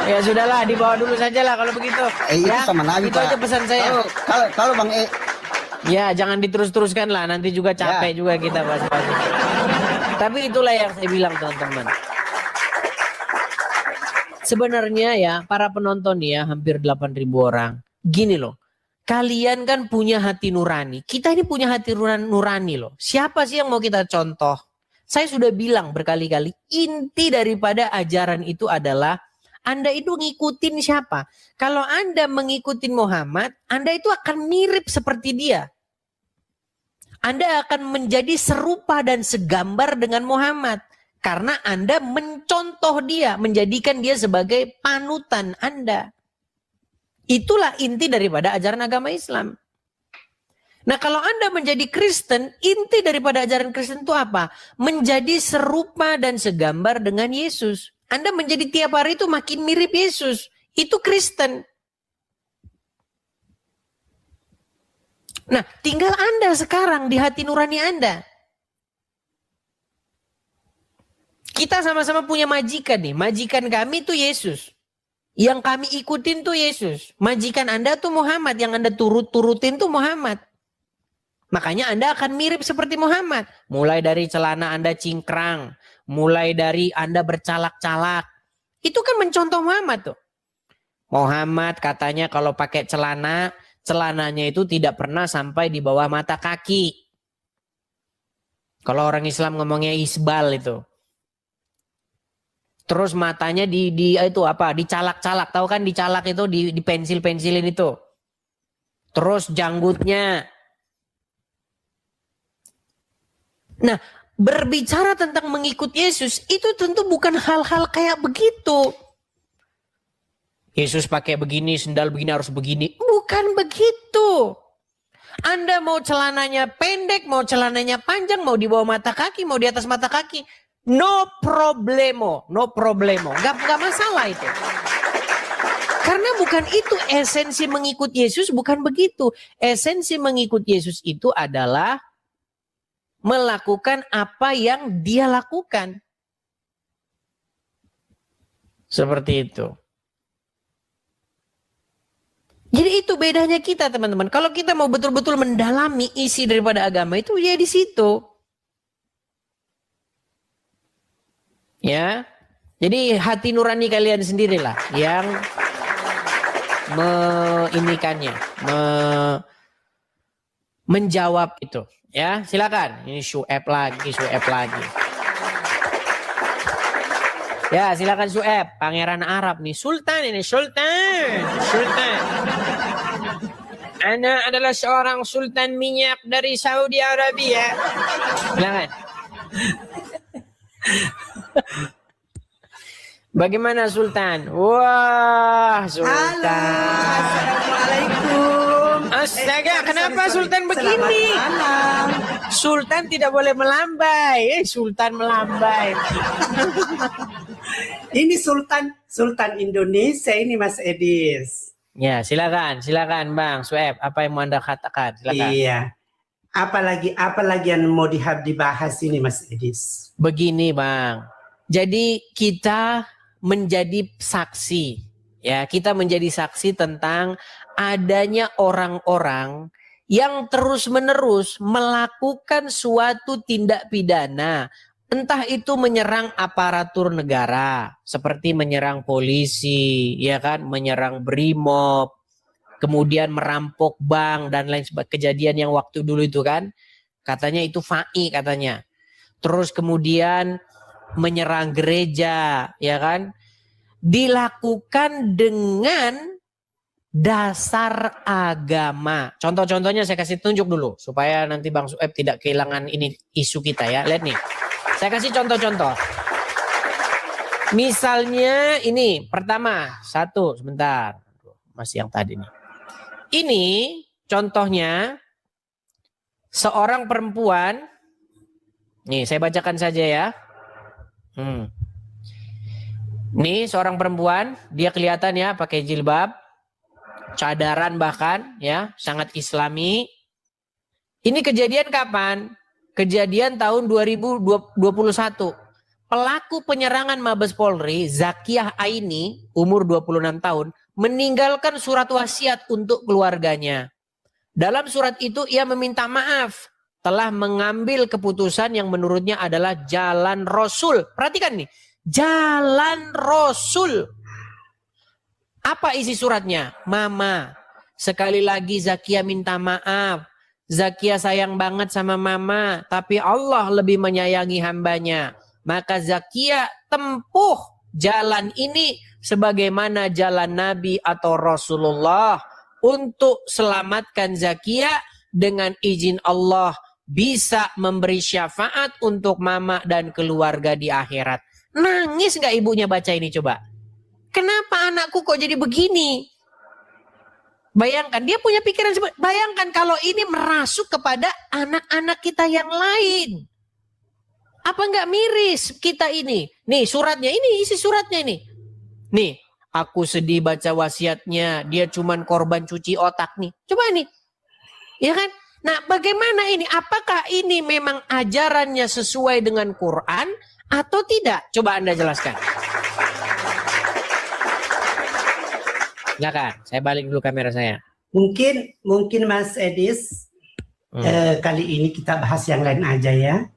Ya sudahlah, dibawa dulu saja lah kalau begitu. Itu sama Nabi, itu aja pesan saya. Kalau Bang ya jangan diterus-teruskan lah, nanti juga capek juga kita bahas-bahas. Tapi itulah yang saya bilang teman-teman. Sebenarnya ya para penonton ya hampir 8.000 orang. Gini loh, kalian kan punya hati nurani. Kita ini punya hati nurani loh. Siapa sih yang mau kita contoh? Saya sudah bilang berkali-kali, inti daripada ajaran itu adalah Anda itu ngikutin siapa? Kalau Anda mengikuti Muhammad, Anda itu akan mirip seperti dia. Anda akan menjadi serupa dan segambar dengan Muhammad. Karena Anda mencontoh dia, menjadikan dia sebagai panutan Anda. Itulah inti daripada ajaran agama Islam. Nah kalau Anda menjadi Kristen, inti daripada ajaran Kristen itu apa? Menjadi serupa dan segambar dengan Yesus. Anda menjadi tiap hari itu makin mirip Yesus. Itu Kristen. Nah, tinggal Anda sekarang di hati nurani Anda. Kita sama-sama punya majikan nih. Majikan kami itu Yesus. Yang kami ikutin tuh Yesus. Majikan Anda tuh Muhammad. Yang Anda turutin tuh Muhammad. Makanya Anda akan mirip seperti Muhammad. Mulai dari celana Anda cingkrang. Mulai dari Anda bercalak-calak. Itu kan mencontoh Muhammad tuh. Muhammad katanya kalau pakai celana, celananya itu tidak pernah sampai di bawah mata kaki. Kalau orang Islam ngomongnya isbal itu. Terus matanya dicalak-calak. Tahu kan dicalak itu di pensil-pensilin itu. Terus janggutnya. Nah, berbicara tentang mengikut Yesus itu tentu bukan hal-hal kayak begitu. Yesus pakai begini, sendal begini, harus begini. Bukan begitu. Anda mau celananya pendek, mau celananya panjang, mau di bawah mata kaki, mau di atas mata kaki. No problemo. Gak masalah itu. Karena bukan itu esensi mengikut Yesus, bukan begitu. Esensi mengikut Yesus itu adalah melakukan apa yang dia lakukan. Seperti itu. Jadi itu bedanya kita teman-teman. Kalau kita mau betul-betul mendalami isi daripada agama itu ya di situ. Ya. Jadi hati nurani kalian sendirilah yang menjawab itu. Ya, silakan. Ini Syuaib lagi. Ya, silakan Sueb, pangeran Arab nih. Sultan ini, Sultan. Sultan. Ana adalah seorang sultan minyak dari Saudi Arabia. Silakan. Bagaimana Sultan? Wah, Sultan. Assalamualaikum. Astaga, kenapa sorry. Sultan begini? Selamat malam. Sultan tidak boleh melambai. Sultan melambai. Ini Sultan Indonesia ini Mas Edis. Ya, silakan Bang Sueb. Apa yang mau Anda katakan? Silakan. Iya. Apalagi yang mau dibahas ini Mas Edis. Begini Bang. Jadi kita menjadi saksi. Ya, kita menjadi saksi tentang adanya orang-orang yang terus-menerus melakukan suatu tindak pidana. Entah itu menyerang aparatur negara, seperti menyerang polisi, ya kan, menyerang BRIMOB, kemudian merampok bank dan lain sebagainya. Kejadian yang waktu dulu itu kan, katanya itu FAI katanya. Terus kemudian menyerang gereja, ya kan, dilakukan dengan dasar agama. Contoh-contohnya saya kasih tunjuk dulu supaya nanti Bang Sueb tidak kehilangan ini isu kita ya. Lihat nih. Saya kasih contoh-contoh. Misalnya ini pertama, satu sebentar. Masih yang tadi nih. Ini contohnya seorang perempuan. Nih, saya bacakan saja ya. Nih seorang perempuan, dia kelihatan ya pakai jilbab, cadaran bahkan ya, sangat islami. Ini kejadian kapan? Kejadian tahun 2021. Pelaku penyerangan Mabes Polri, Zakiyah Aini, umur 26 tahun, meninggalkan surat wasiat untuk keluarganya. Dalam surat itu ia meminta maaf telah mengambil keputusan yang menurutnya adalah jalan Rasul. Perhatikan nih, jalan Rasul. Apa isi suratnya? Mama, sekali lagi Zakiyah minta maaf. Zakiyah sayang banget sama mama, tapi Allah lebih menyayangi hambanya. Maka Zakiyah tempuh jalan ini sebagaimana jalan Nabi atau Rasulullah. Untuk selamatkan Zakiyah dengan izin Allah bisa memberi syafaat untuk mama dan keluarga di akhirat. Nangis gak ibunya baca ini coba? Kenapa anakku kok jadi begini? Bayangkan, dia punya pikiran seperti, bayangkan kalau ini merasuk kepada anak-anak kita yang lain. Apa nggak miris kita ini? Nih suratnya, ini isi suratnya ini. Nih, aku sedih baca wasiatnya, dia cuman korban cuci otak nih. Coba nih, ya kan? Nah bagaimana ini? Apakah ini memang ajarannya sesuai dengan Quran atau tidak? Coba Anda jelaskan. Silakan, saya balik dulu kamera saya. Mungkin Mas Edis kali ini kita bahas yang lain aja ya.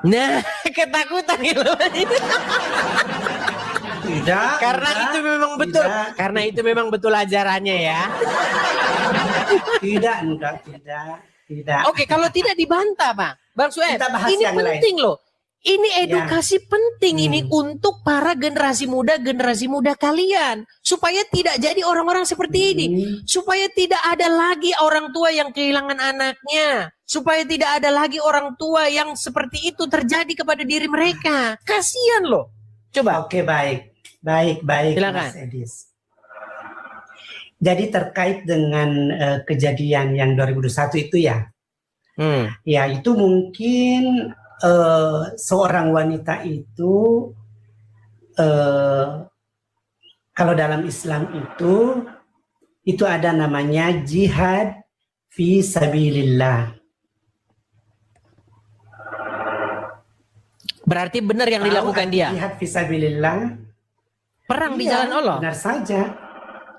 Nah, ketakutan gitu. Tidak. Karena tidak, itu memang betul. tidak. Karena itu memang betul ajarannya ya. Tidak. Oke, kalau tidak dibantah, Bang Sueb. Kita bahas Ini yang penting lain. loh. Ini edukasi penting ini untuk para generasi muda kalian. Supaya tidak jadi orang-orang seperti ini. Supaya tidak ada lagi orang tua yang kehilangan anaknya. Supaya tidak ada lagi orang tua yang seperti itu terjadi kepada diri mereka. Kasihan loh. Coba. Oke, baik. Silakan. Mas Edis. Jadi terkait dengan kejadian yang 2021 itu ya. Ya, itu mungkin seorang wanita itu kalau dalam Islam itu ada namanya jihad fi sabilillah. Berarti benar yang dilakukan dia. Jihad fi sabilillah. Perang di jalan Allah. Benar saja.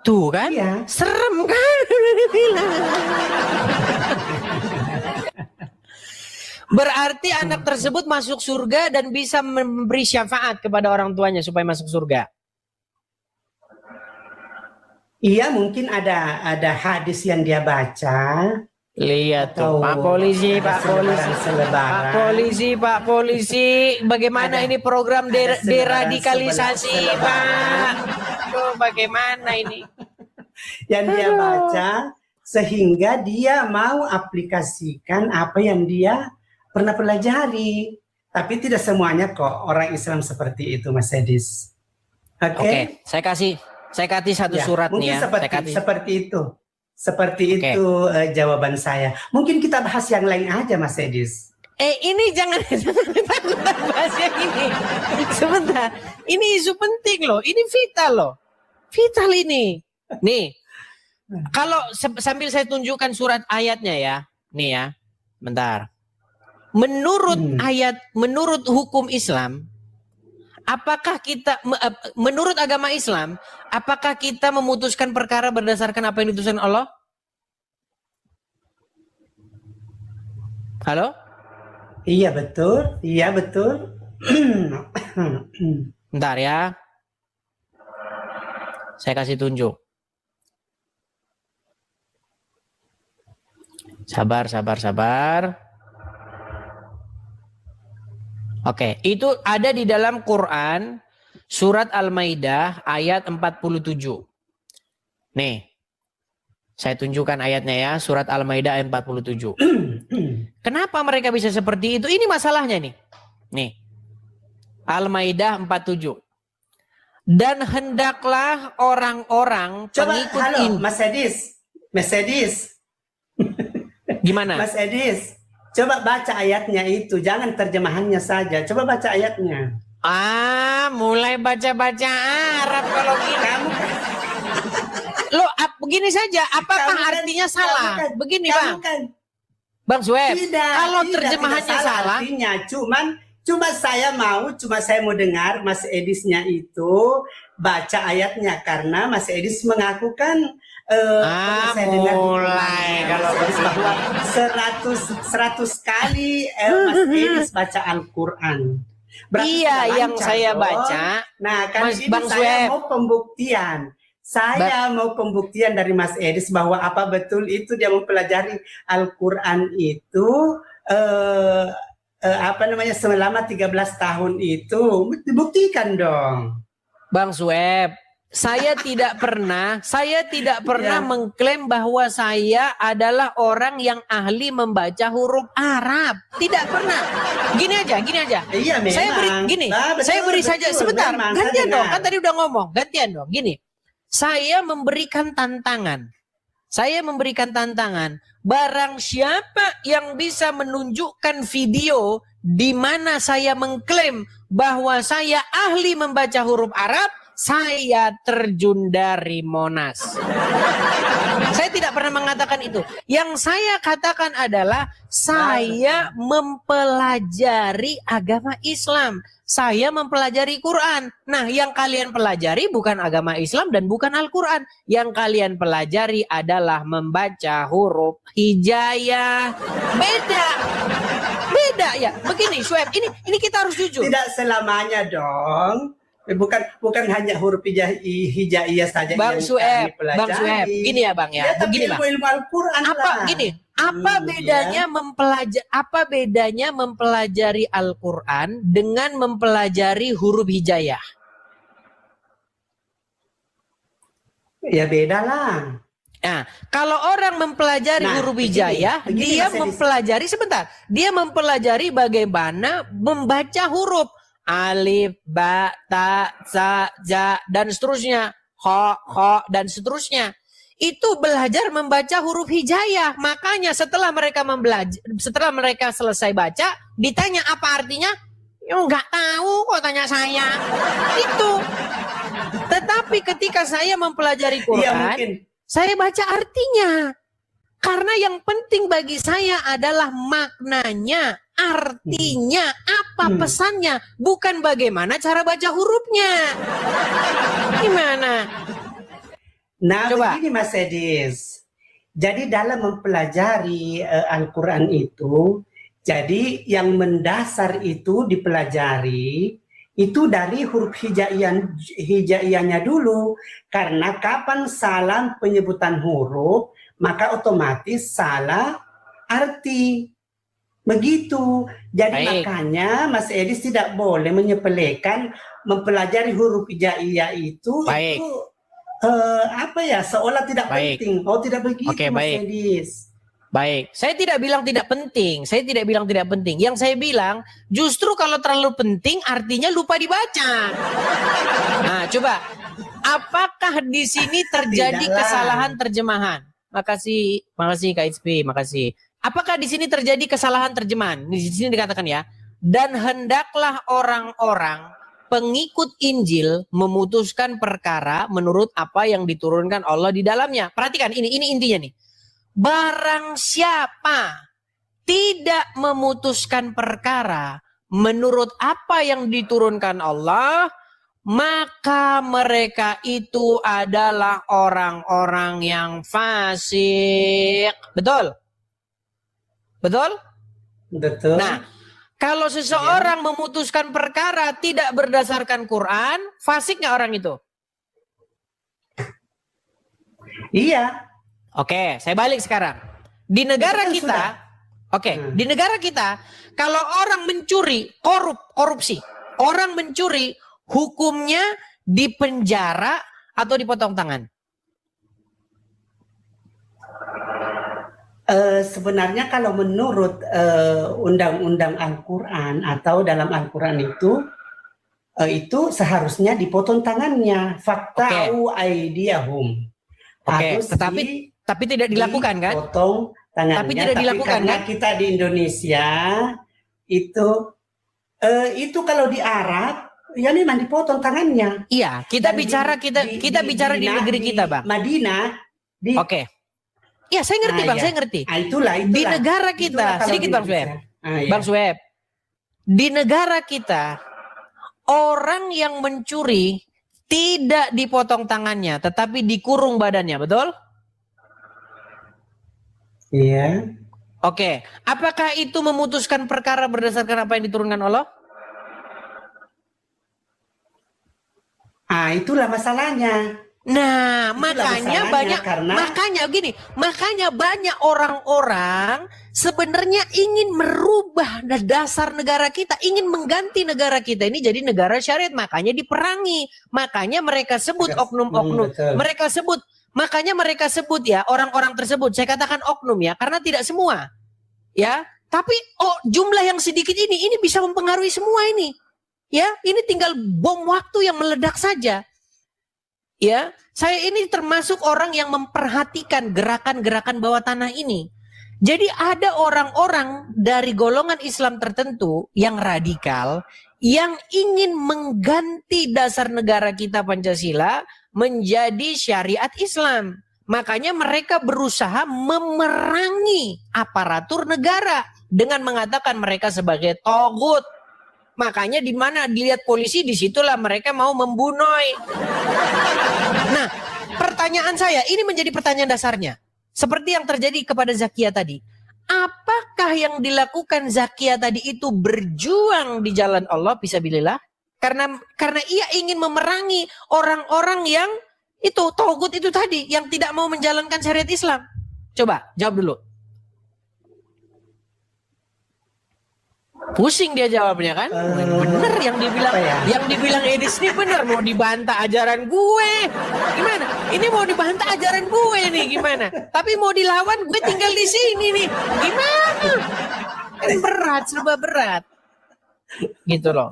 Tuh kan? Iya. Serem kan? Berarti anak tersebut masuk surga dan bisa memberi syafaat kepada orang tuanya supaya masuk surga. Iya, mungkin ada hadis yang dia baca. Lihat tuh, Atau Pak Polisi, ada Pak Polisi. selebaran. Pak Polisi, bagaimana Ada- ini program ada selebaran deradikalisasi, selebaran. Pak? Tuh, bagaimana ini? Yang dia baca sehingga dia mau aplikasikan apa yang dia pernah pelajari. Tapi tidak semuanya kok orang Islam seperti itu, Mas Edis. Oke. Oke, saya kasih satu Ya, surat mungkin nih ya. seperti, Saya kasih. seperti itu. Seperti Oke. itu jawaban saya. Mungkin kita bahas yang lain aja, Mas Edis. Ini jangan bahas yang ini. Sebentar. Ini isu penting loh. Ini vital loh. Vital ini. Nih. Kalau sambil saya tunjukkan surat ayatnya ya. Nih ya. Bentar. Menurut menurut hukum Islam, apakah kita menurut agama Islam, apakah kita memutuskan perkara berdasarkan apa yang diputuskan Allah? Halo? Iya betul, iya betul. Bentar ya. Saya kasih tunjuk. Sabar. Oke, itu ada di dalam Quran surat Al-Maidah ayat 47. Nih. Saya tunjukkan ayatnya ya, surat Al-Maidah ayat 47. Kenapa mereka bisa seperti itu? Ini masalahnya nih. Nih. Al-Maidah 47. Dan hendaklah orang-orang pengikut halo, ini. Mas Edis. Gimana? Mas Edis, coba baca ayatnya itu, jangan terjemahannya saja. Coba baca ayatnya. Mulai baca-baca Arab kalau gini. Loh, begini saja, apakah artinya salah? Begini, Bang. Bang Sueb, kalau terjemahannya tidak salah, artinya cuma saya mau dengar Mas Edisnya itu baca ayatnya karena Mas Edis mengaku kan saya dengar mulai kalau bahwa 100 kali Mas Edis baca Al-Quran. Berarti iya sudah yang lancar saya dong. baca. Nah, kan Mas ini Bang saya Sueb. mau pembuktian. Saya mau pembuktian dari Mas Edis bahwa apa betul itu dia mempelajari Al-Quran itu selama 13 tahun itu. Dibuktikan dong. Bang Sueb, saya tidak pernah Ya. mengklaim bahwa saya adalah orang yang ahli membaca huruf Arab. Tidak pernah. Gini aja. Iya memang. Saya beri saja sebentar. Memang, Gantian saya dong. dengar. Kan tadi udah ngomong. Gantian dong. Gini. Saya memberikan tantangan. Barang siapa yang bisa menunjukkan video di mana saya mengklaim bahwa saya ahli membaca huruf Arab, saya terjun dari Monas. Saya tidak pernah mengatakan itu. Yang saya katakan adalah saya mempelajari agama Islam. Saya mempelajari Quran. Nah, yang kalian pelajari bukan agama Islam dan bukan Al-Quran. Yang kalian pelajari adalah membaca huruf hijaiyah. Beda ya. Begini, Sueb, ini kita harus jujur. Tidak selamanya dong. Bukan hanya huruf hijaiyah saja Bang yang Sueb, kami pelajari. Gini ya Bang ya. Begini Bang. Ilmu Al-Quran lah. Apa bedanya mempelajari Al-Quran dengan mempelajari huruf hijaiyah? Ya beda lah. Nah, kalau orang mempelajari huruf hijaiyah, dia mempelajari dia mempelajari bagaimana membaca huruf alif, ba, ta, sa, ja, dan seterusnya, ho, dan seterusnya. Itu belajar membaca huruf hijaiyah. Makanya setelah mereka selesai baca, ditanya apa artinya? Ya nggak tahu kok tanya saya. Itu. Tetapi ketika saya mempelajari Quran, saya baca artinya. Karena yang penting bagi saya adalah maknanya, artinya, apa pesannya, bukan bagaimana cara baca hurufnya. Gimana? Nah, coba. begini Mas Edis. Jadi dalam mempelajari Al-Quran itu, jadi yang mendasar itu dipelajari itu dari huruf hijaiyahnya dulu. Karena kapan salah penyebutan huruf, maka otomatis salah arti. Begitu. Jadi Baik. makanya Mas Edis tidak boleh menyepelekan mempelajari huruf hijaiyah itu. Baik. Itu apa ya, seolah tidak Baik. penting. Oh, tidak begitu. Oke, Mas baik. Edis. Baik, saya tidak bilang tidak penting. Saya tidak bilang tidak penting. Yang saya bilang, justru kalau terlalu penting artinya lupa dibaca. Nah, coba. Apakah di sini terjadi Tidaklah. kesalahan terjemahan? Makasih Kak Itspi, makasih. Apakah di sini terjadi kesalahan terjemahan? Di sini dikatakan ya, dan hendaklah orang-orang pengikut Injil memutuskan perkara menurut apa yang diturunkan Allah di dalamnya. Perhatikan, ini intinya nih. Barang siapa tidak memutuskan perkara menurut apa yang diturunkan Allah, maka mereka itu adalah orang-orang yang fasik. Betul? Betul? Betul. Nah, kalau seseorang memutuskan perkara tidak berdasarkan Quran, fasik nggak orang itu? Iya. Oke, saya balik sekarang. Di negara Itu kan kita, sudah. di negara kita, kalau orang mencuri, korupsi, orang mencuri, hukumnya dipenjara atau dipotong tangan? Sebenarnya kalau menurut undang-undang Al-Quran atau dalam Al-Quran itu seharusnya dipotong tangannya. Fakta'u aidiyahum. Oke, Harus tapi tidak dilakukan kan? dipotong tangannya. Tapi tidak dilakukan, karena kan? kita di Indonesia itu kalau di Arab ya memang dipotong tangannya. Iya, kita Dan bicara di negeri kita, Bang. Madinah Oke. Ya, saya ngerti, Bang, ya. saya ngerti. Itulah. Di negara Itulah kita, kalau sedikit di Bang Sueb. Indonesia. Ya. Bang Sueb, di negara kita, orang yang mencuri tidak dipotong tangannya, tetapi dikurung badannya, betul? Iya. Oke, apakah itu memutuskan perkara berdasarkan apa yang diturunkan Allah? Itulah masalahnya. Nah, Itulah makanya banyak orang-orang sebenarnya ingin merubah merubah negara kita, ingin mengganti negara kita ini jadi negara syariat, makanya diperangi, makanya mereka sebut oknum-oknum, makanya mereka sebut ya orang-orang tersebut, saya katakan oknum ya, karena tidak semua, ya, tapi jumlah yang sedikit ini bisa mempengaruhi semua ini, ya, ini tinggal bom waktu yang meledak saja. Ya, saya ini termasuk orang yang memperhatikan gerakan-gerakan bawah tanah ini. Jadi ada orang-orang dari golongan Islam tertentu yang radikal, yang ingin mengganti dasar negara kita Pancasila menjadi syariat Islam. Makanya mereka berusaha memerangi aparatur negara dengan mengatakan mereka sebagai togut. Makanya di mana dilihat polisi, disitulah mereka mau membunuh. Nah, pertanyaan saya, ini menjadi pertanyaan dasarnya. Seperti yang terjadi kepada Zakia tadi. Apakah yang dilakukan Zakia tadi itu berjuang di jalan Allah, fisabilillah? Karena ia ingin memerangi orang-orang yang itu, togut itu tadi, yang tidak mau menjalankan syariat Islam. Coba, jawab dulu. Pusing dia jawabnya kan, bener yang dibilang, yang dibilang Edis ini bener, mau dibantah ajaran gue, gimana? Ini mau dibantah ajaran gue nih, gimana? Tapi mau dilawan, gue tinggal di sini nih, gimana? Kan berat, serba berat, gitu loh.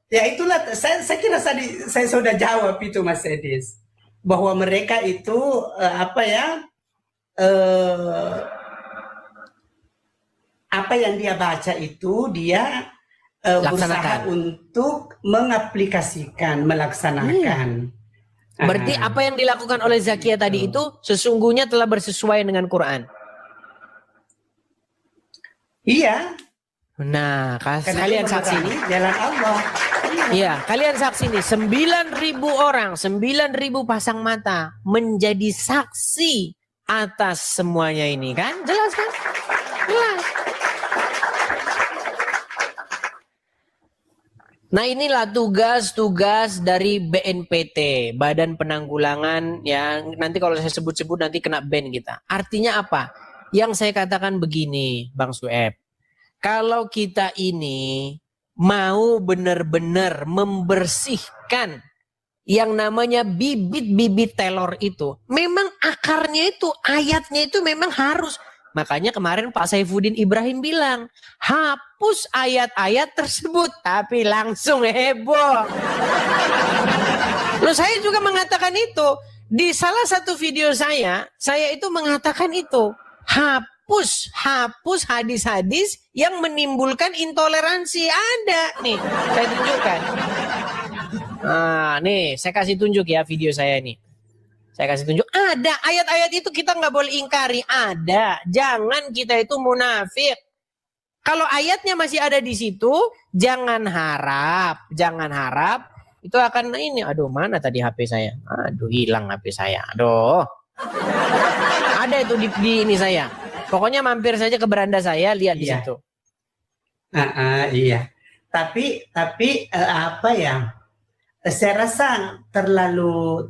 Ya itulah, saya kira tadi saya sudah jawab itu Mas Edis, bahwa mereka itu apa yang dia baca itu dia berusaha untuk mengaplikasikan, melaksanakan. Berarti apa yang dilakukan oleh Zakia tadi itu sesungguhnya telah bersesuaian dengan Quran. Iya. Nah, kalian saksi ini jalan Allah. Iya, kalian saksi nih, 9.000 orang, 9.000 pasang mata menjadi saksi atas semuanya ini kan? Jelas kan? Jelas. Nah inilah tugas-tugas dari BNPT, Badan Penanggulangan, ya nanti kalau saya sebut-sebut nanti kena ban kita. Artinya apa? Yang saya katakan begini Bang Sueb, kalau kita ini mau benar-benar membersihkan yang namanya bibit-bibit teror itu, memang akarnya itu, ayatnya itu memang harus. Makanya kemarin Pak Saifuddin Ibrahim bilang, hapus ayat-ayat tersebut. Tapi langsung heboh. Loh saya juga mengatakan itu. Di salah satu video saya itu mengatakan itu. Hapus hadis-hadis yang menimbulkan intoleransi. Ada nih, saya tunjukkan. Nah nih, saya kasih tunjuk ya video saya nih. Saya kasih tunjuk, ada ayat-ayat itu kita nggak boleh ingkari, ada. Jangan kita itu munafik. Kalau ayatnya masih ada di situ, jangan harap itu akan ini. Aduh, mana tadi HP saya? Aduh, hilang HP saya. Aduh. Ada itu di ini saya. Pokoknya mampir saja ke beranda saya, lihat di situ. Iya. Tapi apa ya? Saya rasa terlalu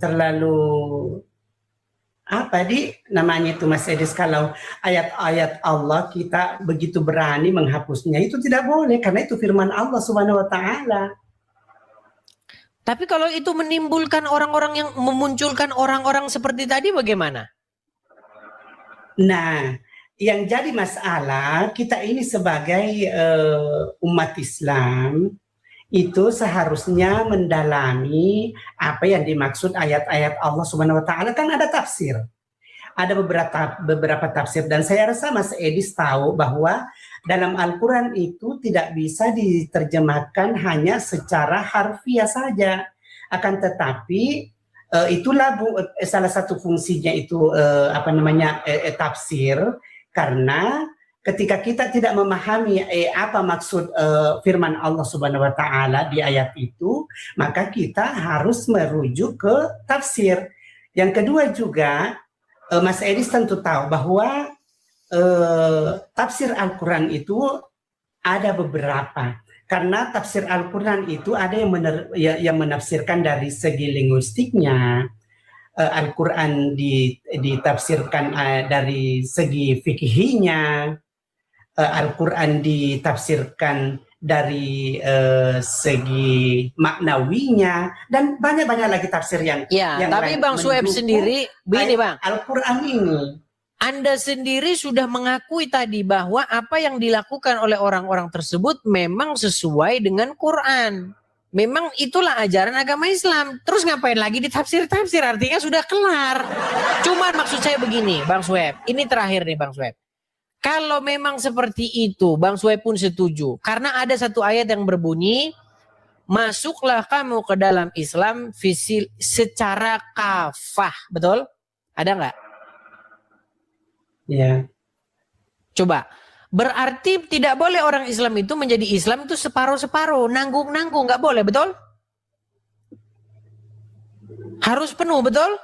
apa namanya itu Mas Edis, kalau ayat-ayat Allah kita begitu berani menghapusnya, itu tidak boleh karena itu firman Allah Subhanahu wa taala. Tapi kalau itu menimbulkan orang-orang yang memunculkan orang-orang seperti tadi bagaimana? Nah, yang jadi masalah kita ini sebagai umat Islam itu seharusnya mendalami apa yang dimaksud ayat-ayat Allah Subhanahu wa taala. Kan ada tafsir. Ada beberapa tafsir, dan saya rasa Mas Edis tahu bahwa dalam Al-Qur'an itu tidak bisa diterjemahkan hanya secara harfiah saja. Akan tetapi itulah salah satu fungsinya itu tafsir, karena ketika kita tidak memahami apa maksud firman Allah Subhanahu wa taala di ayat itu, maka kita harus merujuk ke tafsir. Yang kedua juga, Mas Edis tentu tahu bahwa tafsir Al-Qur'an itu ada beberapa. Karena tafsir Al-Qur'an itu ada yang menafsirkan dari segi linguistiknya, Al-Qur'an ditafsirkan dari segi fikihnya, Al-Qur'an ditafsirkan dari segi maknawinya, dan banyak lagi tafsir yang tapi Bang Sueb sendiri begini Bang, Al-Qur'an ini Anda sendiri sudah mengakui tadi bahwa apa yang dilakukan oleh orang-orang tersebut memang sesuai dengan Quran. Memang itulah ajaran agama Islam. Terus ngapain lagi ditafsir-tafsir? Artinya sudah kelar. Cuman maksud saya begini Bang Sueb, ini terakhir nih Bang Sueb. Kalau memang seperti itu, Bang Sueb pun setuju. Karena ada satu ayat yang berbunyi, masuklah kamu ke dalam Islam secara kafah. Betul? Ada nggak? Ya. Coba. Berarti tidak boleh orang Islam itu menjadi Islam itu separuh-separuh. Nanggung-nanggung. Nggak boleh, betul? Harus penuh, betul?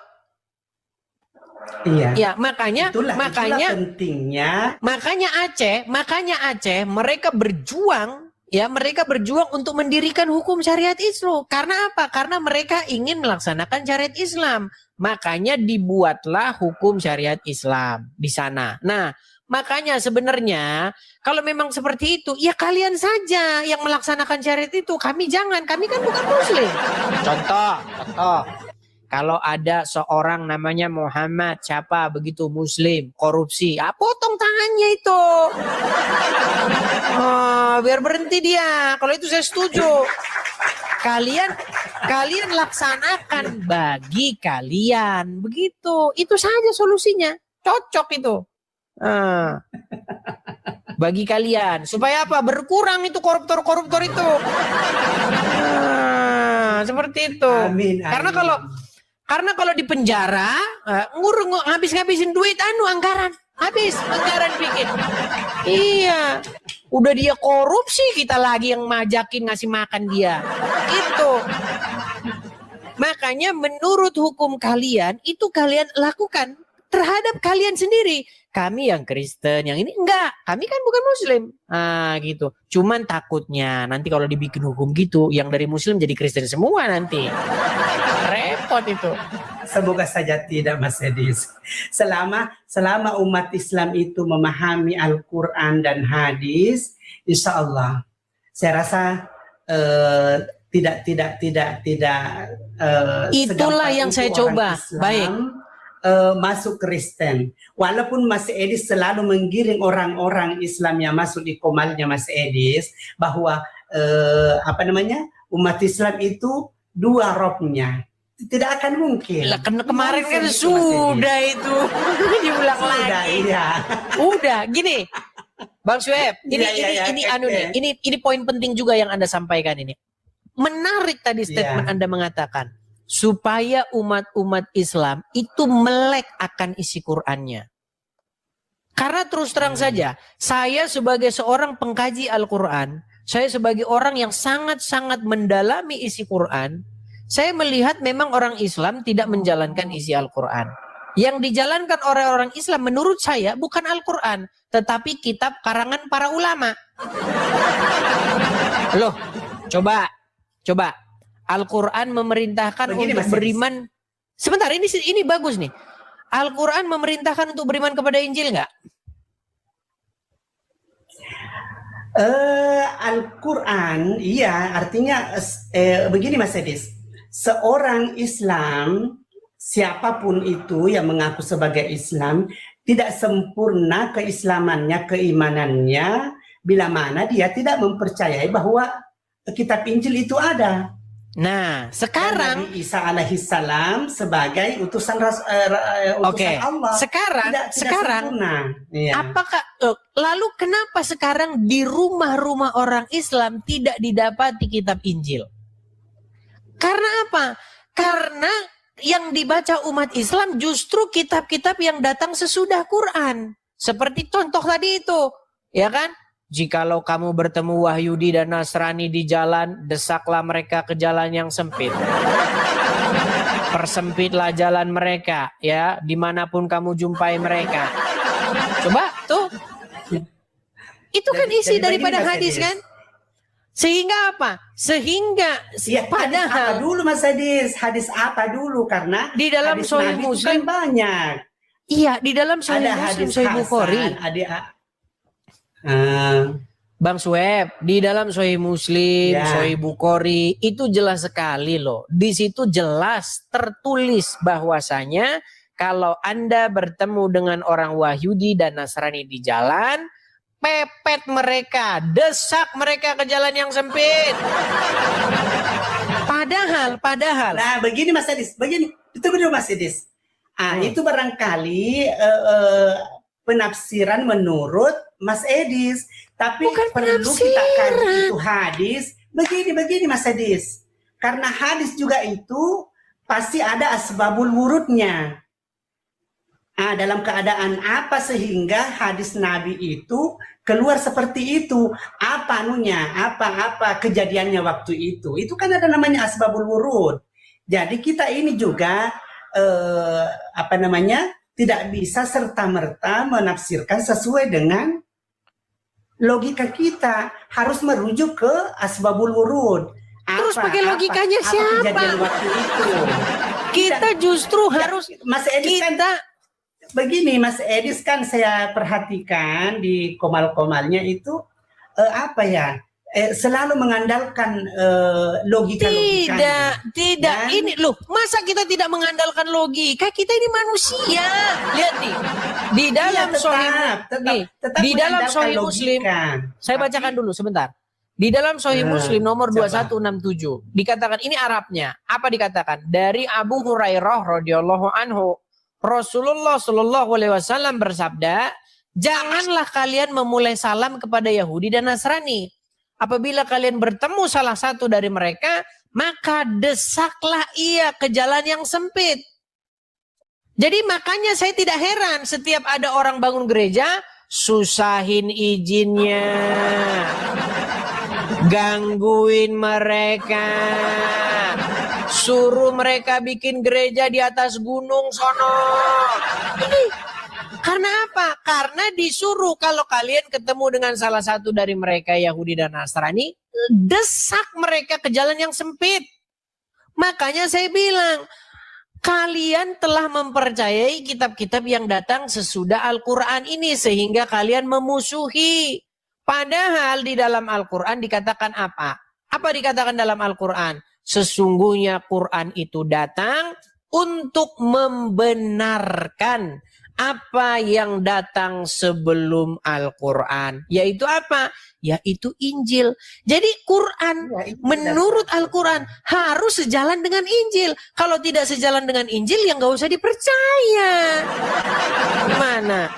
Iya. Ya, makanya pentingnya. Makanya Aceh mereka berjuang untuk mendirikan hukum syariat Islam. Karena apa? Karena mereka ingin melaksanakan syariat Islam. Makanya dibuatlah hukum syariat Islam di sana. Nah, makanya sebenarnya kalau memang seperti itu, ya kalian saja yang melaksanakan syariat itu. Kami jangan, kami kan bukan muslim. Contoh. Kalau ada seorang namanya Muhammad, siapa begitu muslim, korupsi, potong tangannya itu. Biar berhenti dia. Kalau itu saya setuju. Kalian laksanakan bagi kalian. Begitu. Itu saja solusinya. Cocok itu. Bagi kalian. Supaya apa? Berkurang itu koruptor-koruptor itu. Seperti itu. Amin. Karena kalau di penjara, ngabis-ngabisin duit, anggaran. Habis, anggaran bikin. Iya. Udah dia korupsi, kita lagi yang majakin ngasih makan dia. Itu. Makanya menurut hukum kalian, itu kalian lakukan. terhadap kalian sendiri. Kami yang Kristen, yang ini enggak. Kami kan bukan Muslim. Gitu. Cuman takutnya nanti kalau dibikin hukum gitu, yang dari Muslim jadi Kristen semua nanti. Repot itu. Semoga saja tidak, Mas Edis. Selama umat Islam itu memahami Al-Quran dan hadis, insya Allah, saya rasa tidak itulah yang saya coba. Baik. Masuk Kristen, walaupun Mas Edis selalu menggiring orang-orang Islam yang masuk di komalnya Mas Edis bahwa umat Islam itu dua robnya, tidak akan mungkin. Lah, kemarin kan sudah itu diulang lagi. Iya. Udah gini, Bang Syueb, ini poin penting juga yang Anda sampaikan ini. Menarik tadi statement Anda mengatakan supaya umat-umat Islam itu melek akan isi Qur'annya. Karena terus terang saja, saya sebagai seorang pengkaji Al-Quran, saya sebagai orang yang sangat-sangat mendalami isi Qur'an, saya melihat memang orang Islam tidak menjalankan isi Al-Quran. Yang dijalankan oleh orang Islam menurut saya bukan Al-Quran, tetapi kitab karangan para ulama. Loh, coba. Al-Quran memerintahkan untuk beriman. Sebentar, ini bagus nih. Al-Quran memerintahkan untuk beriman kepada Injil nggak? Al-Quran, iya, artinya begini Mas Edis. Seorang Islam, siapapun itu yang mengaku sebagai Islam, tidak sempurna keislamannya, keimanannya, bila mana dia tidak mempercayai bahwa kitab Injil itu ada. Nah, sekarang Nabi Isa alaihissalam sebagai utusan Allah. Sekarang, apakah lalu kenapa sekarang di rumah-rumah orang Islam tidak didapati kitab Injil? Karena apa? Karena yang dibaca umat Islam justru kitab-kitab yang datang sesudah Quran. Seperti contoh tadi itu, ya kan? Jikalau kamu bertemu Wahyudi dan Nasrani di jalan, desaklah mereka ke jalan yang sempit. Persempitlah jalan mereka, ya, dimanapun kamu jumpai mereka. Coba tuh, itu kan isi daripada hadis kan? Sehingga apa? Sehingga padahal apa dulu Mas Hadis apa dulu, karena di dalam Sahih Muslim kan banyak. Iya, di dalam Sahih Muslim, Sahih Bukhari. Bang Syueb, di dalam Sahih Muslim, Sahih Bukhari itu jelas sekali loh. Di situ jelas tertulis bahwasanya kalau Anda bertemu dengan orang Wahyudi dan Nasrani di jalan, pepet mereka, desak mereka ke jalan yang sempit. Padahal. Nah, begini Mas Edis, itu benar Mas Edis. Itu barangkali penafsiran menurut Mas Edis, tapi perlu kita kaji itu hadis. Begini Mas Edis, karena hadis juga itu pasti ada asbabul wurudnya. Dalam keadaan apa sehingga hadis Nabi itu keluar seperti itu? Apa kejadiannya waktu itu? Itu kan ada namanya asbabul wurud. Jadi kita ini juga tidak bisa serta-merta menafsirkan sesuai dengan logika kita. Harus merujuk ke asbabul wurud. Terus pakai logikanya siapa? Kejadian waktu itu. Kita justru harus Mas Edis begini Mas Edis kan saya perhatikan di komal-komalnya itu selalu mengandalkan logika. Tidak. Ini loh, masa kita tidak mengandalkan logika? Kita ini manusia. Lihat nih. Di dalam di dalam Sahih Muslim. Saya bacakan dulu sebentar. Di dalam Sahih Muslim nomor 2167 dikatakan, ini Arabnya. Apa dikatakan? Dari Abu Hurairah radhiyallahu anhu, Rasulullah Shallallahu alaihi wasallam bersabda, janganlah kalian memulai salam kepada Yahudi dan Nasrani. Apabila kalian bertemu salah satu dari mereka, maka desaklah ia ke jalan yang sempit. Jadi makanya saya tidak heran setiap ada orang bangun gereja, susahin izinnya, gangguin mereka, Suruh mereka bikin gereja di atas gunung sono. Ini karena apa? Karena disuruh kalau kalian ketemu dengan salah satu dari mereka Yahudi dan Nasrani, desak mereka ke jalan yang sempit. Makanya saya bilang, kalian telah mempercayai kitab-kitab yang datang sesudah Al-Quran ini sehingga kalian memusuhi. Padahal di dalam Al-Quran dikatakan apa? Apa dikatakan dalam Al-Quran? Sesungguhnya Quran itu datang untuk membenarkan apa yang datang sebelum Al-Quran. Yaitu apa? Yaitu Injil. Jadi Quran menurut Al-Quran harus sejalan dengan Injil. Kalau tidak sejalan dengan Injil ya nggak usah dipercaya. Gimana?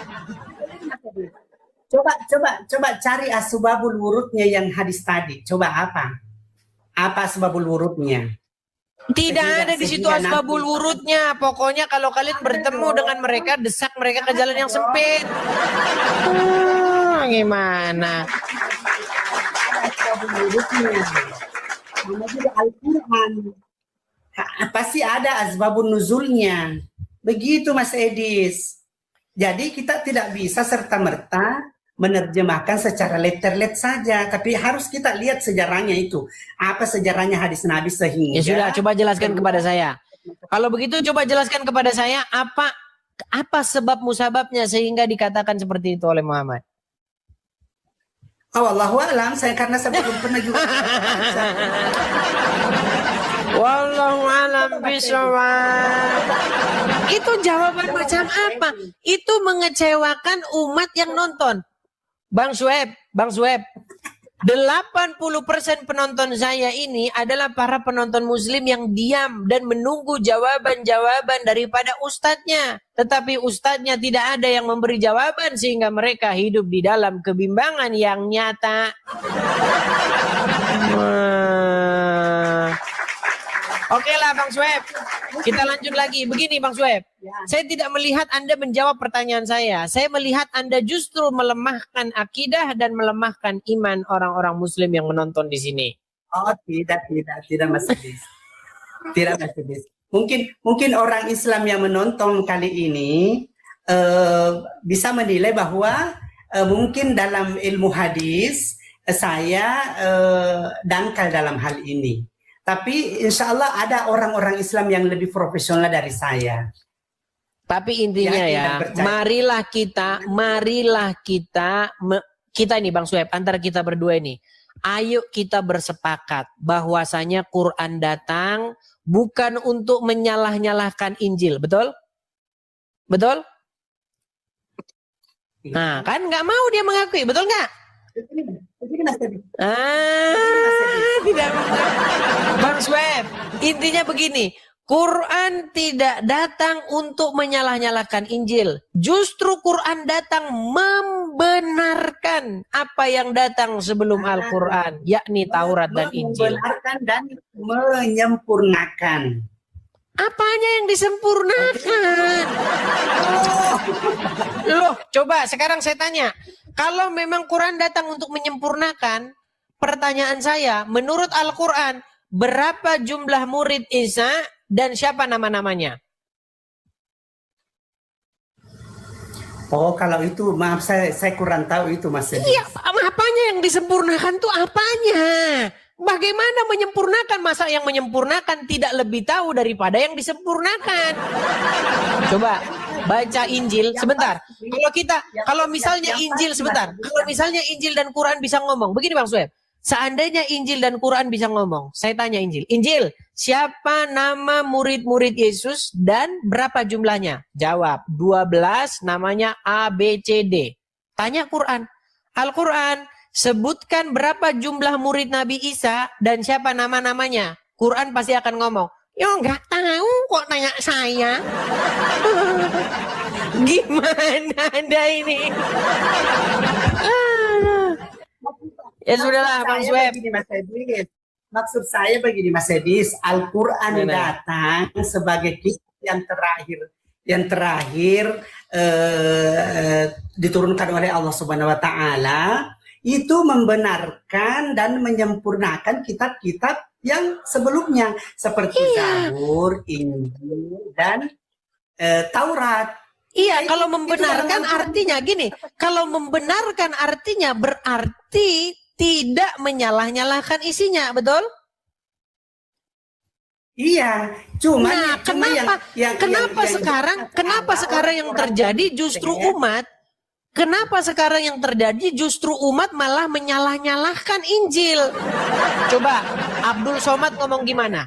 Coba cari asbabul wurudnya yang hadis tadi. Coba apa? Apa asbabul wurudnya? Tidak ada di situ asbabul wurudnya. Pokoknya kalau kalian bertemu dengan mereka, desak mereka ke jalan yang sempit. Gimana? Asbabul wurudnya. Nama juga Al-Quran. Pasti ada asbabun nuzulnya. Begitu Mas Edis. Jadi kita tidak bisa serta-merta menerjemahkan secara letter-let saja, tapi harus kita lihat sejarahnya itu. Apa sejarahnya hadis Nabi sehingga... Ya sudah, coba jelaskan kepada saya. Kalau begitu coba jelaskan kepada saya apa sebab musababnya sehingga dikatakan seperti itu oleh Muhammad. Wallahu alam, karena saya belum pernah juga. Wallahu alam bisawab. Itu jawaban macam apa? Itu mengecewakan umat yang nonton. Bang Sueb, 80% penonton saya ini adalah para penonton muslim yang diam dan menunggu jawaban-jawaban daripada ustadznya. Tetapi ustadznya tidak ada yang memberi jawaban sehingga mereka hidup di dalam kebimbangan yang nyata. Oke lah Bang Sueb, kita lanjut lagi. Begini Bang Sueb, saya tidak melihat Anda menjawab pertanyaan saya. Saya melihat Anda justru melemahkan akidah dan melemahkan iman orang-orang muslim yang menonton di sini. Oh tidak Mas Edis. Tidak Mas Edis. Mungkin orang Islam yang menonton kali ini bisa menilai bahwa mungkin dalam ilmu hadis saya dangkal dalam hal ini. Tapi insya Allah ada orang-orang Islam yang lebih profesional dari saya. Tapi intinya ya, marilah kita ini Bang Sueb, antara kita berdua ini, ayo kita bersepakat bahwasanya Quran datang bukan untuk menyalah-nyalahkan Injil, betul? Betul? Nah, kan nggak mau dia mengakui, betul nggak? Tidak. Bang Sueb, intinya begini, Quran tidak datang untuk menyalah-nyalahkan Injil. Justru Quran datang membenarkan apa yang datang sebelum Al-Quran, yakni Taurat dan Injil. Membenarkan dan menyempurnakan. Apanya yang disempurnakan? Loh, coba sekarang saya tanya. Kalau memang Quran datang untuk menyempurnakan, pertanyaan saya, menurut Al-Quran, berapa jumlah murid Isa dan siapa nama-namanya? Oh, kalau itu maaf saya kurang tahu itu Mas Edis. Iya, apanya yang disempurnakan tuh apanya? Bagaimana menyempurnakan? Masa yang menyempurnakan tidak lebih tahu daripada yang disempurnakan? Coba baca Injil sebentar. Kalau misalnya Injil sebentar. Kalau misalnya Injil dan Quran bisa ngomong. Begini Bang Sueb. Seandainya Injil dan Quran bisa ngomong. Saya tanya Injil. Injil, siapa nama murid-murid Yesus dan berapa jumlahnya? Jawab, 12 namanya A, B, C, D. Tanya Quran. Al-Quran, sebutkan berapa jumlah murid Nabi Isa dan siapa nama-namanya. Quran pasti akan ngomong, ya nggak tahu kok tanya saya. Gimana Anda ini? Ya sudahlah Bang Sueb. Maksud saya begini Mas Edis, Al-Quran datang sebagai kitab yang terakhir diturunkan oleh Allah Subhanahu wa taala itu membenarkan dan menyempurnakan kitab-kitab yang sebelumnya seperti Zabur, Injil, dan Taurat. Iya, Itu- kalau itu membenarkan dalam- artinya gini, kalau membenarkan artinya berarti tidak menyalah-nyalahkan isinya, betul? Iya, cuma Nah, kenapa sekarang yang terjadi justru umat? Kenapa sekarang yang terjadi justru umat malah menyalah-nyalahkan Injil? Coba Abdul Somad ngomong gimana?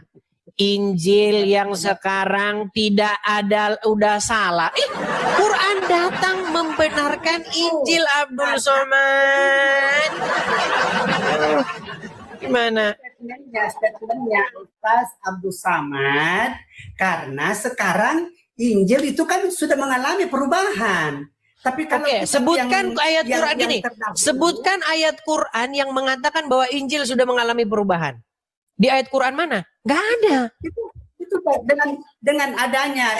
Injil yang sekarang tidak ada udah salah. Quran datang membenarkan Injil, Abdul Somad. Gimana? statementnya Ustaz Abdul Samad, karena sekarang Injil itu kan sudah mengalami perubahan. Tapi kalau Oke, kitab sebutkan ayat Quran yang gini. terdahulu- Sebutkan ayat Quran yang mengatakan bahwa Injil sudah mengalami perubahan. Di ayat Quran mana? Nggak ada. itu dengan adanya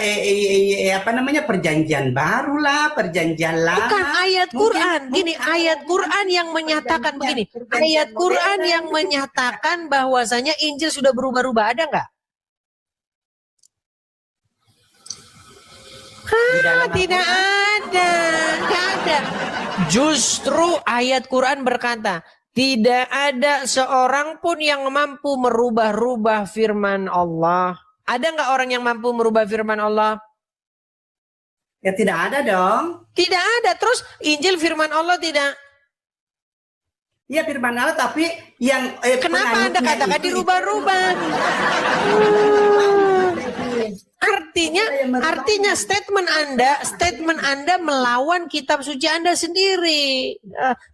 perjanjian baru lah, perjanjian lama. Bukan ayat Mungkin- Quran. Gini, mungkin ayat ada Quran yang menyatakan begini. perjanjian Ayat Quran modern. yang menyatakan bahwasanya Injil sudah berubah-ubah. Ada nggak? Di dalam Tidak Al-Quran. ada. Nggak ada. Justru ayat Quran berkata, tidak ada seorang pun yang mampu merubah-rubah firman Allah. Ada nggak orang yang mampu merubah firman Allah? Ya tidak ada dong. Tidak ada. Terus Injil firman Allah tidak. Ya firman Allah, tapi yang Kenapa Anda penganyutnya katakan itu- dirubah-rubah? Artinya statement Anda melawan kitab suci Anda sendiri.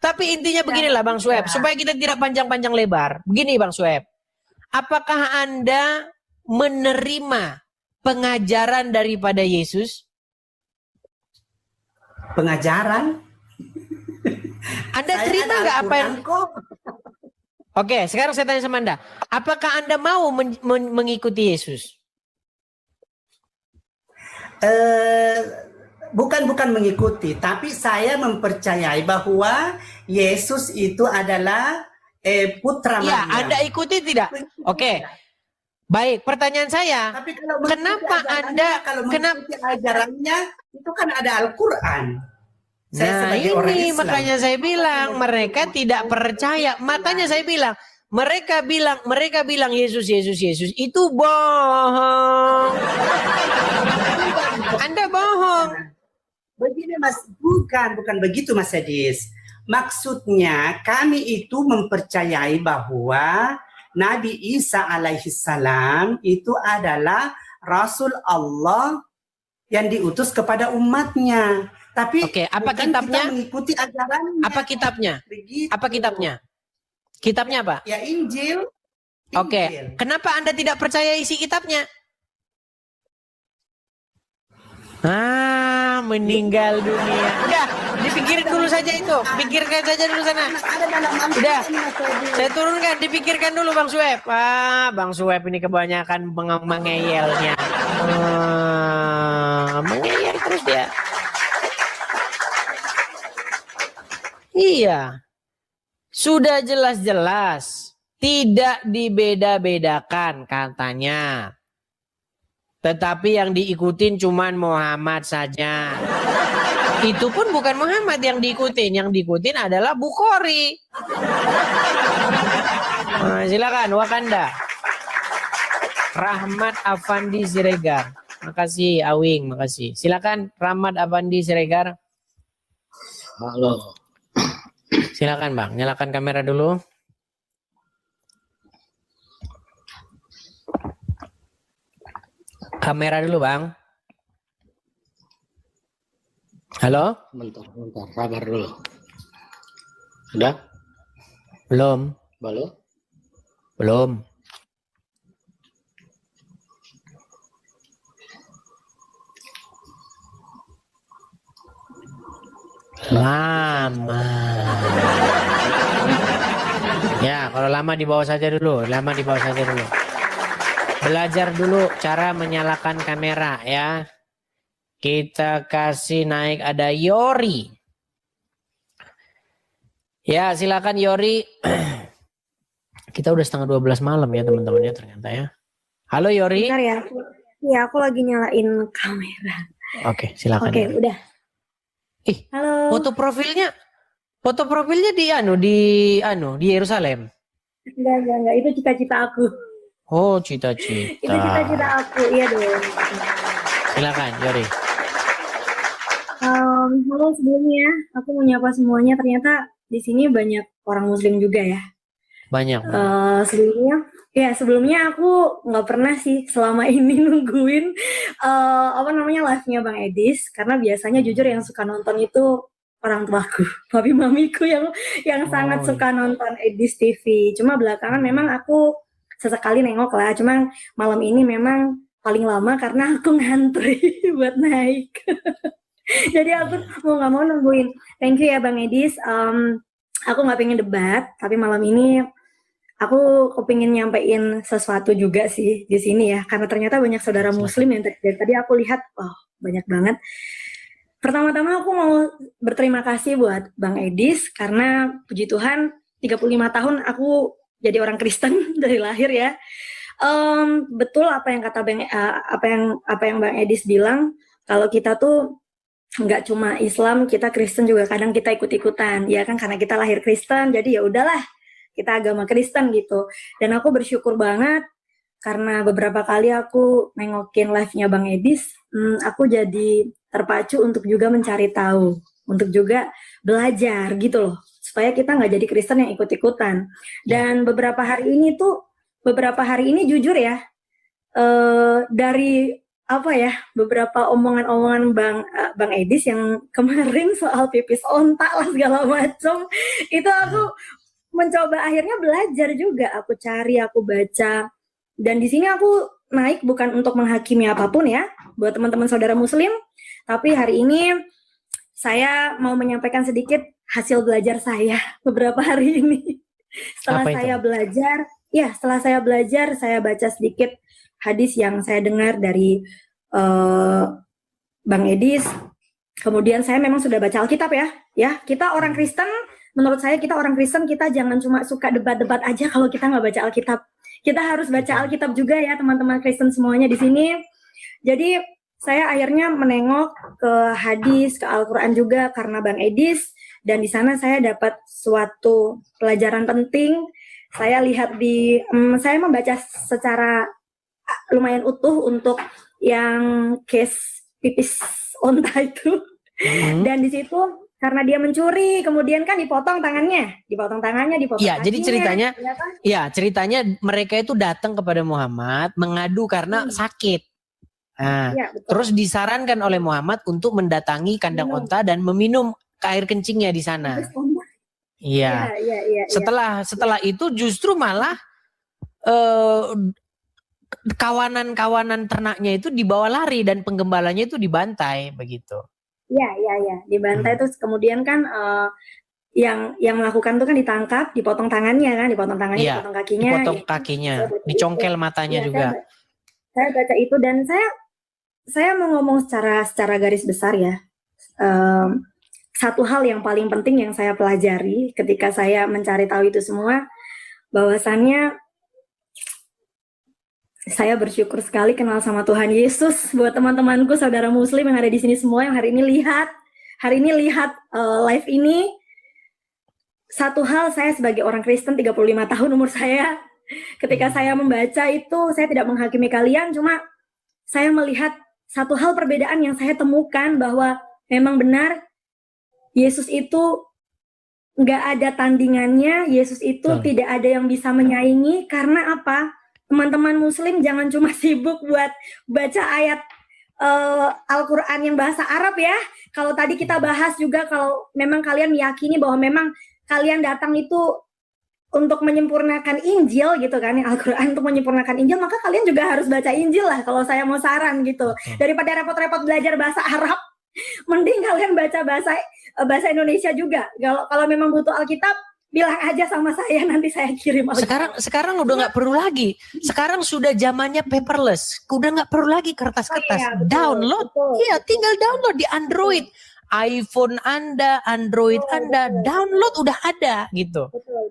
Tapi intinya beginilah Bang Sueb, supaya kita tidak panjang-panjang lebar. Begini Bang Sueb, apakah Anda menerima pengajaran daripada Yesus? pengajaran. Anda Saya terima ada nggak apa yang? Al-Quran kok. Oke, sekarang saya tanya sama Anda, apakah Anda mau mengikuti Yesus? Bukan mengikuti, tapi saya mempercayai bahwa Yesus itu adalah putra Ya, Maryam. Anda ikuti tidak? Oke. Baik, pertanyaan saya, Tapi kalau mengikuti kenapa ajarannya, Anda- kalau mengikuti ajarannya itu kan ada Al-Quran. Saya nah sebagai orang ini Islam. makanya saya bilang mereka tidak percaya. Makanya saya bilang mereka bilang Yesus itu bohong. Anda bohong. Begini Mas, bukan begitu Mas Edis. Maksudnya kami itu mempercayai bahwa Nabi Isa alaihissalam itu adalah Rasul Allah yang diutus kepada umatnya. Tapi Oke, apa bukan kitabnya? kita mengikuti ajarannya. Apa kitabnya? Begitu. Apa kitabnya? Kitabnya apa? Ya Injil. Oke, Injil. kenapa Anda tidak percaya isi kitabnya? Meninggal dunia. Udah, dipikirin dulu saja itu. Pikirkan saja dulu sana. Ada dalam Al-Quran, Udah, Mas Edis. saya turunkan, dipikirkan dulu Bang Sueb. Bang Sueb ini kebanyakan mengeyelnya. Mengeyel terus dia. Iya. Sudah jelas-jelas tidak dibeda-bedakan katanya. Tetapi yang diikutin cuman Muhammad saja. Itu pun bukan Muhammad yang diikutin. Yang diikutin adalah Bukhari. Silakan Wakanda. Rahmat Afandi Siregar. Makasih Awing, makasih. Silakan Rahmat Afandi Siregar. Halo. Silakan Bang, nyalakan kamera dulu. Kamera dulu Bang. Halo? Bentar, sabar dulu. Sudah? Belum. Belum? Belum. Lama. Ya, kalau lama di bawah saja dulu. Belajar dulu cara menyalakan kamera ya. Kita kasih naik ada Yori. Ya, silakan Yori. Kita udah setengah 12 malam ya teman-teman ya ternyata ya. Halo Yori. Bentar ya, aku lagi nyalain kamera. Oke, silakan. Oke, Yori. udah. Ih, Halo. foto profilnya di Yerusalem. Enggak, itu cita-cita aku. Oh, cita-cita. Itu cita-cita aku, iya dong. Silakan Yori. Halo sebelumnya, aku mau nyapa semuanya. Ternyata di sini banyak orang Muslim juga ya. Banyak. Sebelumnya aku nggak pernah sih selama ini nungguin live-nya Bang Edis, karena biasanya jujur yang suka nonton itu orang tuaku, papi mamiku yang sangat suka nonton Edis TV. Cuma belakangan memang aku sesekali nengok lah. Cuma malam ini memang paling lama karena aku ngantri buat naik. Jadi aku mau nggak mau nungguin. Thank you ya Bang Edis. Aku nggak pengen debat, tapi malam ini aku kepingin nyampein sesuatu juga sih di sini ya, karena ternyata banyak saudara Muslim yang dari tadi aku lihat, banyak banget. Pertama-tama aku mau berterima kasih buat Bang Edis karena puji Tuhan 35 tahun aku jadi orang Kristen dari lahir ya. Betul apa yang kata apa yang Bang Edis bilang, kalau kita tuh nggak cuma Islam, kita Kristen juga kadang kita ikut-ikutan, ya kan, karena kita lahir Kristen, jadi ya udahlah kita agama Kristen gitu. Dan aku bersyukur banget karena beberapa kali aku nengokin live-nya Bang Edis, aku jadi terpacu untuk juga mencari tahu, untuk juga belajar gitu loh, supaya kita nggak jadi Kristen yang ikut-ikutan. Dan beberapa hari ini jujur ya, dari beberapa omongan-omongan Bang Edis yang kemarin soal pipis onta lah segala macam, itu aku mencoba akhirnya belajar juga, aku cari, aku baca, dan di sini aku naik bukan untuk menghakimi apapun ya buat teman-teman saudara Muslim, tapi hari ini saya mau menyampaikan sedikit hasil belajar saya beberapa hari ini. Setelah saya belajar, saya baca sedikit hadis yang saya dengar dari Bang Edis. Kemudian saya memang sudah baca Alkitab ya. Kita orang Kristen, menurut saya kita orang Kristen, kita jangan cuma suka debat-debat aja kalau kita nggak baca Alkitab. Kita harus baca Alkitab juga ya teman-teman Kristen semuanya di sini. Jadi saya akhirnya menengok ke hadis, ke Al-Quran juga karena Bang Edis, dan di sana saya dapat suatu pelajaran penting. Saya lihat saya membaca secara lumayan utuh untuk yang case pipis onta itu. Dan di situ karena dia mencuri, kemudian kan dipotong tangannya, dipotong Iya, jadi kakinya, ceritanya mereka itu datang kepada Muhammad mengadu karena sakit. Nah, terus disarankan oleh Muhammad untuk mendatangi kandang onta dan meminum air kencingnya di sana. Iya. Setelah itu justru malah kawanan-kawanan ternaknya itu dibawa lari dan penggembalanya itu dibantai begitu. Iya, dibantai. Terus kemudian kan yang melakukan itu kan ditangkap, dipotong tangannya, dipotong kakinya, dipotong kakinya, dicongkel matanya juga. Saya baca itu dan saya mau ngomong secara garis besar ya. Satu hal yang paling penting yang saya pelajari ketika saya mencari tahu itu semua, bahwasannya saya bersyukur sekali kenal sama Tuhan Yesus. Buat teman-temanku, saudara Muslim yang ada di sini semua yang hari ini lihat live ini, satu hal saya sebagai orang Kristen 35 tahun umur saya, ketika saya membaca itu, saya tidak menghakimi kalian, cuma saya melihat satu hal perbedaan yang saya temukan bahwa memang benar Yesus itu nggak ada tandingannya, Yesus itu tidak ada yang bisa menyaingi. Karena apa? Teman-teman Muslim jangan cuma sibuk buat baca ayat Al-Quran yang bahasa Arab ya. Kalau tadi kita bahas juga, kalau memang kalian meyakini bahwa memang kalian datang itu untuk menyempurnakan Injil gitu kan, Al-Quran untuk menyempurnakan Injil, maka kalian juga harus baca Injil lah kalau saya mau saran gitu. Daripada repot-repot belajar bahasa Arab, mending kalian baca bahasa Indonesia juga. Kalau memang butuh Alkitab, bilang aja sama saya, nanti saya kirim. Sekarang udah nggak perlu lagi. Sekarang sudah zamannya paperless. Udah nggak perlu lagi kertas-kertas. Download. Iya, tinggal download di Android. iPhone Anda, Android Anda, download udah ada gitu. Betul.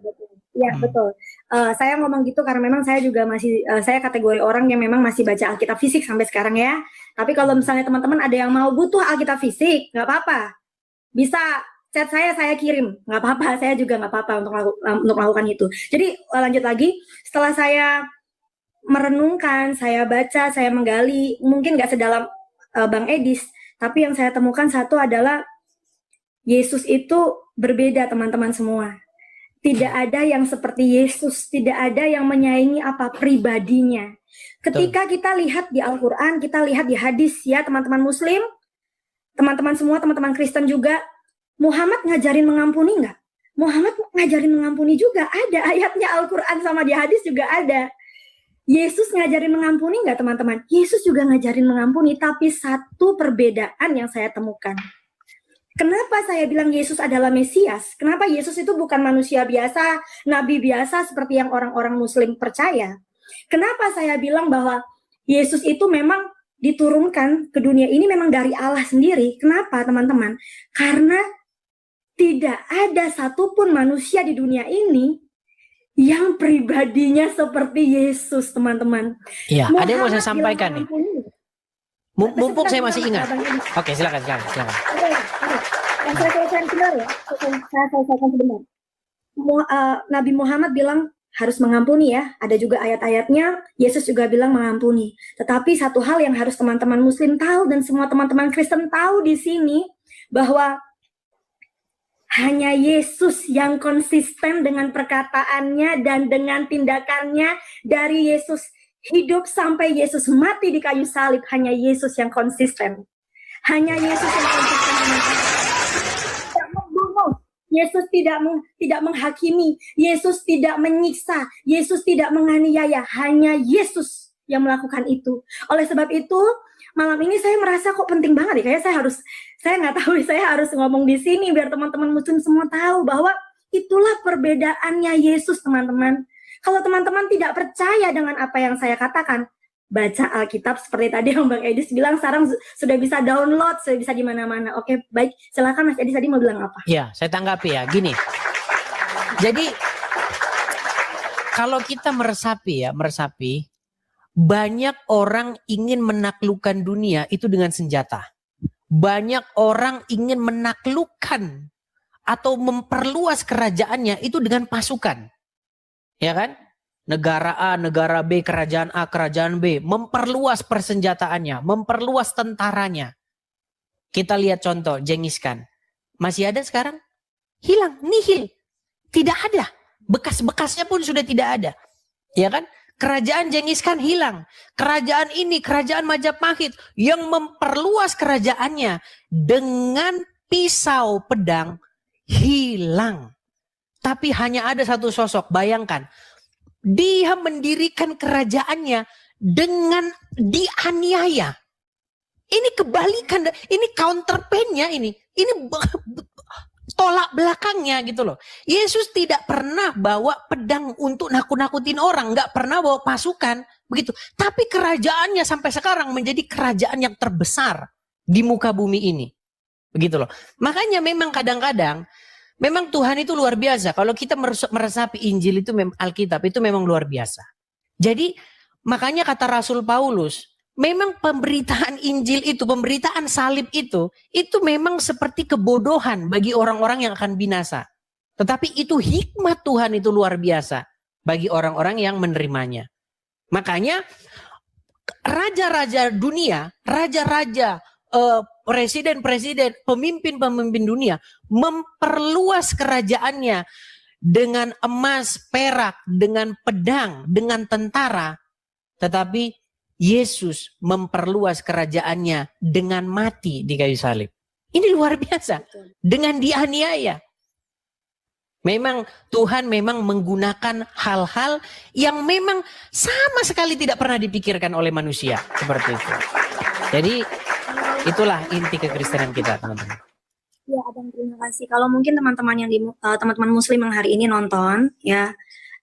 Iya, betul. Saya ngomong gitu karena memang saya juga masih, saya kategori orang yang memang masih baca Alkitab fisik sampai sekarang ya. Tapi kalau misalnya teman-teman ada yang mau butuh Alkitab fisik, nggak apa-apa. Bisa chat saya kirim, nggak apa-apa. Saya juga nggak apa-apa untuk melakukan itu. Jadi lanjut lagi, setelah saya merenungkan, saya baca, saya menggali, mungkin nggak sedalam Bang Edis, tapi yang saya temukan satu adalah Yesus itu berbeda, teman-teman semua. Tidak ada yang seperti Yesus, tidak ada yang menyaingi apa pribadinya. Ketika kita lihat di Al-Quran, kita lihat di hadis ya teman-teman Muslim, teman-teman semua, teman-teman Kristen juga, Muhammad ngajarin mengampuni nggak? Muhammad ngajarin mengampuni juga, ada ayatnya Al-Quran sama di hadis juga ada. Yesus ngajarin mengampuni nggak teman-teman? Yesus juga ngajarin mengampuni, tapi satu perbedaan yang saya temukan. Kenapa saya bilang Yesus adalah Mesias? Kenapa Yesus itu bukan manusia biasa, nabi biasa seperti yang orang-orang Muslim percaya? Kenapa saya bilang bahwa Yesus itu memang diturunkan ke dunia ini memang dari Allah sendiri? Kenapa teman-teman? Karena tidak ada satupun manusia di dunia ini yang pribadinya seperti Yesus, teman-teman. Iya, ada yang mau saya sampaikan nih. Mumpung saya masih ingat. Oke, silakan. Yang saya selesaikan sebentar ya. Saya selesaikan sebentar. Nabi Muhammad bilang harus mengampuni ya. Ada juga ayat-ayatnya. Yesus juga bilang mengampuni. Tetapi satu hal yang harus teman-teman Muslim tahu dan semua teman-teman Kristen tahu di sini bahwa hanya Yesus yang konsisten dengan perkataannya dan dengan tindakannya dari Yesus hidup sampai Yesus mati di kayu salib. Hanya Yesus yang konsisten. Hanya Yesus yang konsisten. Tidak membunuh. Yesus tidak menghakimi. Yesus tidak menyiksa. Yesus tidak menganiaya. Hanya Yesus yang melakukan itu. Oleh sebab itu, malam ini saya merasa kok penting banget ya. Kayaknya saya nggak tahu, saya harus ngomong di sini biar teman-teman Muslim semua tahu bahwa itulah perbedaannya Yesus, teman-teman. Kalau teman-teman tidak percaya dengan apa yang saya katakan, baca Alkitab seperti tadi yang Bang Edis bilang, sekarang sudah bisa download, sudah bisa di mana-mana. Oke, baik. Silakan Mas Edis tadi mau bilang apa? Ya, saya tanggapi ya. Gini. Jadi kalau kita meresapi, banyak orang ingin menaklukkan dunia itu dengan senjata. Banyak orang ingin menaklukkan atau memperluas kerajaannya itu dengan pasukan. Ya kan? Negara A, negara B, kerajaan A, kerajaan B. Memperluas persenjataannya, memperluas tentaranya. Kita lihat contoh Genghis Khan. Masih ada sekarang? Hilang, nihil. Tidak ada. Bekas-bekasnya pun sudah tidak ada. Ya kan? Kerajaan Genghis Khan hilang. Kerajaan ini, kerajaan Majapahit yang memperluas kerajaannya dengan pisau pedang hilang. Tapi hanya ada satu sosok, bayangkan. Dia mendirikan kerajaannya dengan dianiaya. Ini kebalikan, ini counterpainnya ini. Ini tolak belakangnya gitu loh. Yesus tidak pernah bawa pedang untuk nakut-nakutin orang. Nggak pernah bawa pasukan. Begitu. Tapi kerajaannya sampai sekarang menjadi kerajaan yang terbesar di muka bumi ini. Begitu loh. Makanya memang kadang-kadang memang Tuhan itu luar biasa. Kalau kita meresapi Injil itu, Alkitab itu memang luar biasa. Jadi makanya kata Rasul Paulus, memang pemberitaan Injil itu, pemberitaan salib itu memang seperti kebodohan bagi orang-orang yang akan binasa. Tetapi itu hikmat Tuhan itu luar biasa bagi orang-orang yang menerimanya. Makanya raja-raja dunia, raja-raja, presiden-presiden, pemimpin-pemimpin dunia memperluas kerajaannya dengan emas, perak, dengan pedang, dengan tentara. Tetapi Yesus memperluas kerajaannya dengan mati di kayu salib. Ini luar biasa. Dengan dianiaya. Memang Tuhan memang menggunakan hal-hal yang memang sama sekali tidak pernah dipikirkan oleh manusia. Seperti itu. Jadi itulah inti kekristenan kita, teman-teman. Ya, Abang, terima kasih. Kalau mungkin teman-teman yang teman-teman Muslim yang hari ini nonton, ya.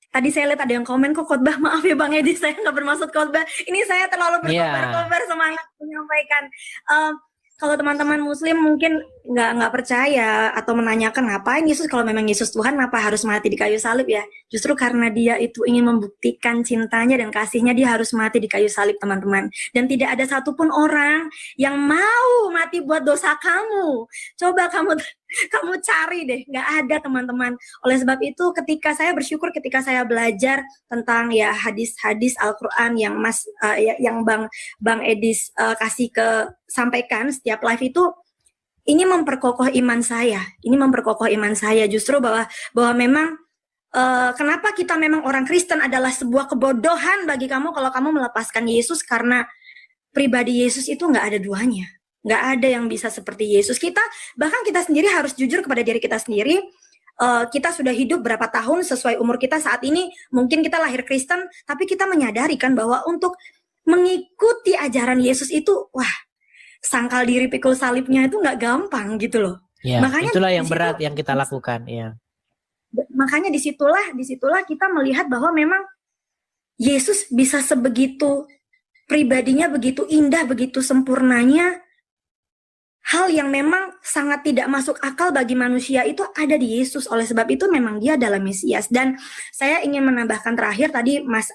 Tadi saya lihat ada yang komen kok khotbah, maaf ya Bang Edi, saya nggak bermaksud khotbah. Ini saya terlalu berkobar-kobar semangat menyampaikan. Kalau teman-teman Muslim mungkin nggak percaya atau menanyakan ngapain Yesus, kalau memang Yesus Tuhan kenapa harus mati di kayu salib ya? Justru karena dia itu ingin membuktikan cintanya dan kasihnya, dia harus mati di kayu salib, teman-teman. Dan tidak ada satupun orang yang mau mati buat dosa kamu. Coba kamu cari deh, nggak ada, teman-teman. Oleh sebab itu, ketika saya bersyukur ketika saya belajar tentang ya hadis-hadis Al-Quran yang yang Bang Edis sampaikan setiap live itu, ini memperkokoh iman saya. Ini memperkokoh iman saya justru bahwa memang kenapa kita memang orang Kristen adalah sebuah kebodohan bagi kamu kalau kamu melepaskan Yesus, karena pribadi Yesus itu nggak ada duanya. Nggak ada yang bisa seperti Yesus. Bahkan kita sendiri harus jujur kepada diri kita sendiri. Kita sudah hidup berapa tahun sesuai umur kita saat ini. Mungkin kita lahir Kristen, tapi kita menyadari kan bahwa untuk mengikuti ajaran Yesus itu, wah, sangkal diri pikul salibnya itu nggak gampang gitu loh. Ya, makanya itulah yang berat yang kita lakukan. Ya. Makanya disitulah kita melihat bahwa memang Yesus bisa sebegitu pribadinya, begitu indah, begitu sempurnanya. Hal yang memang sangat tidak masuk akal bagi manusia itu ada di Yesus. Oleh sebab itu memang dia adalah Mesias. Dan saya ingin menambahkan terakhir tadi Mas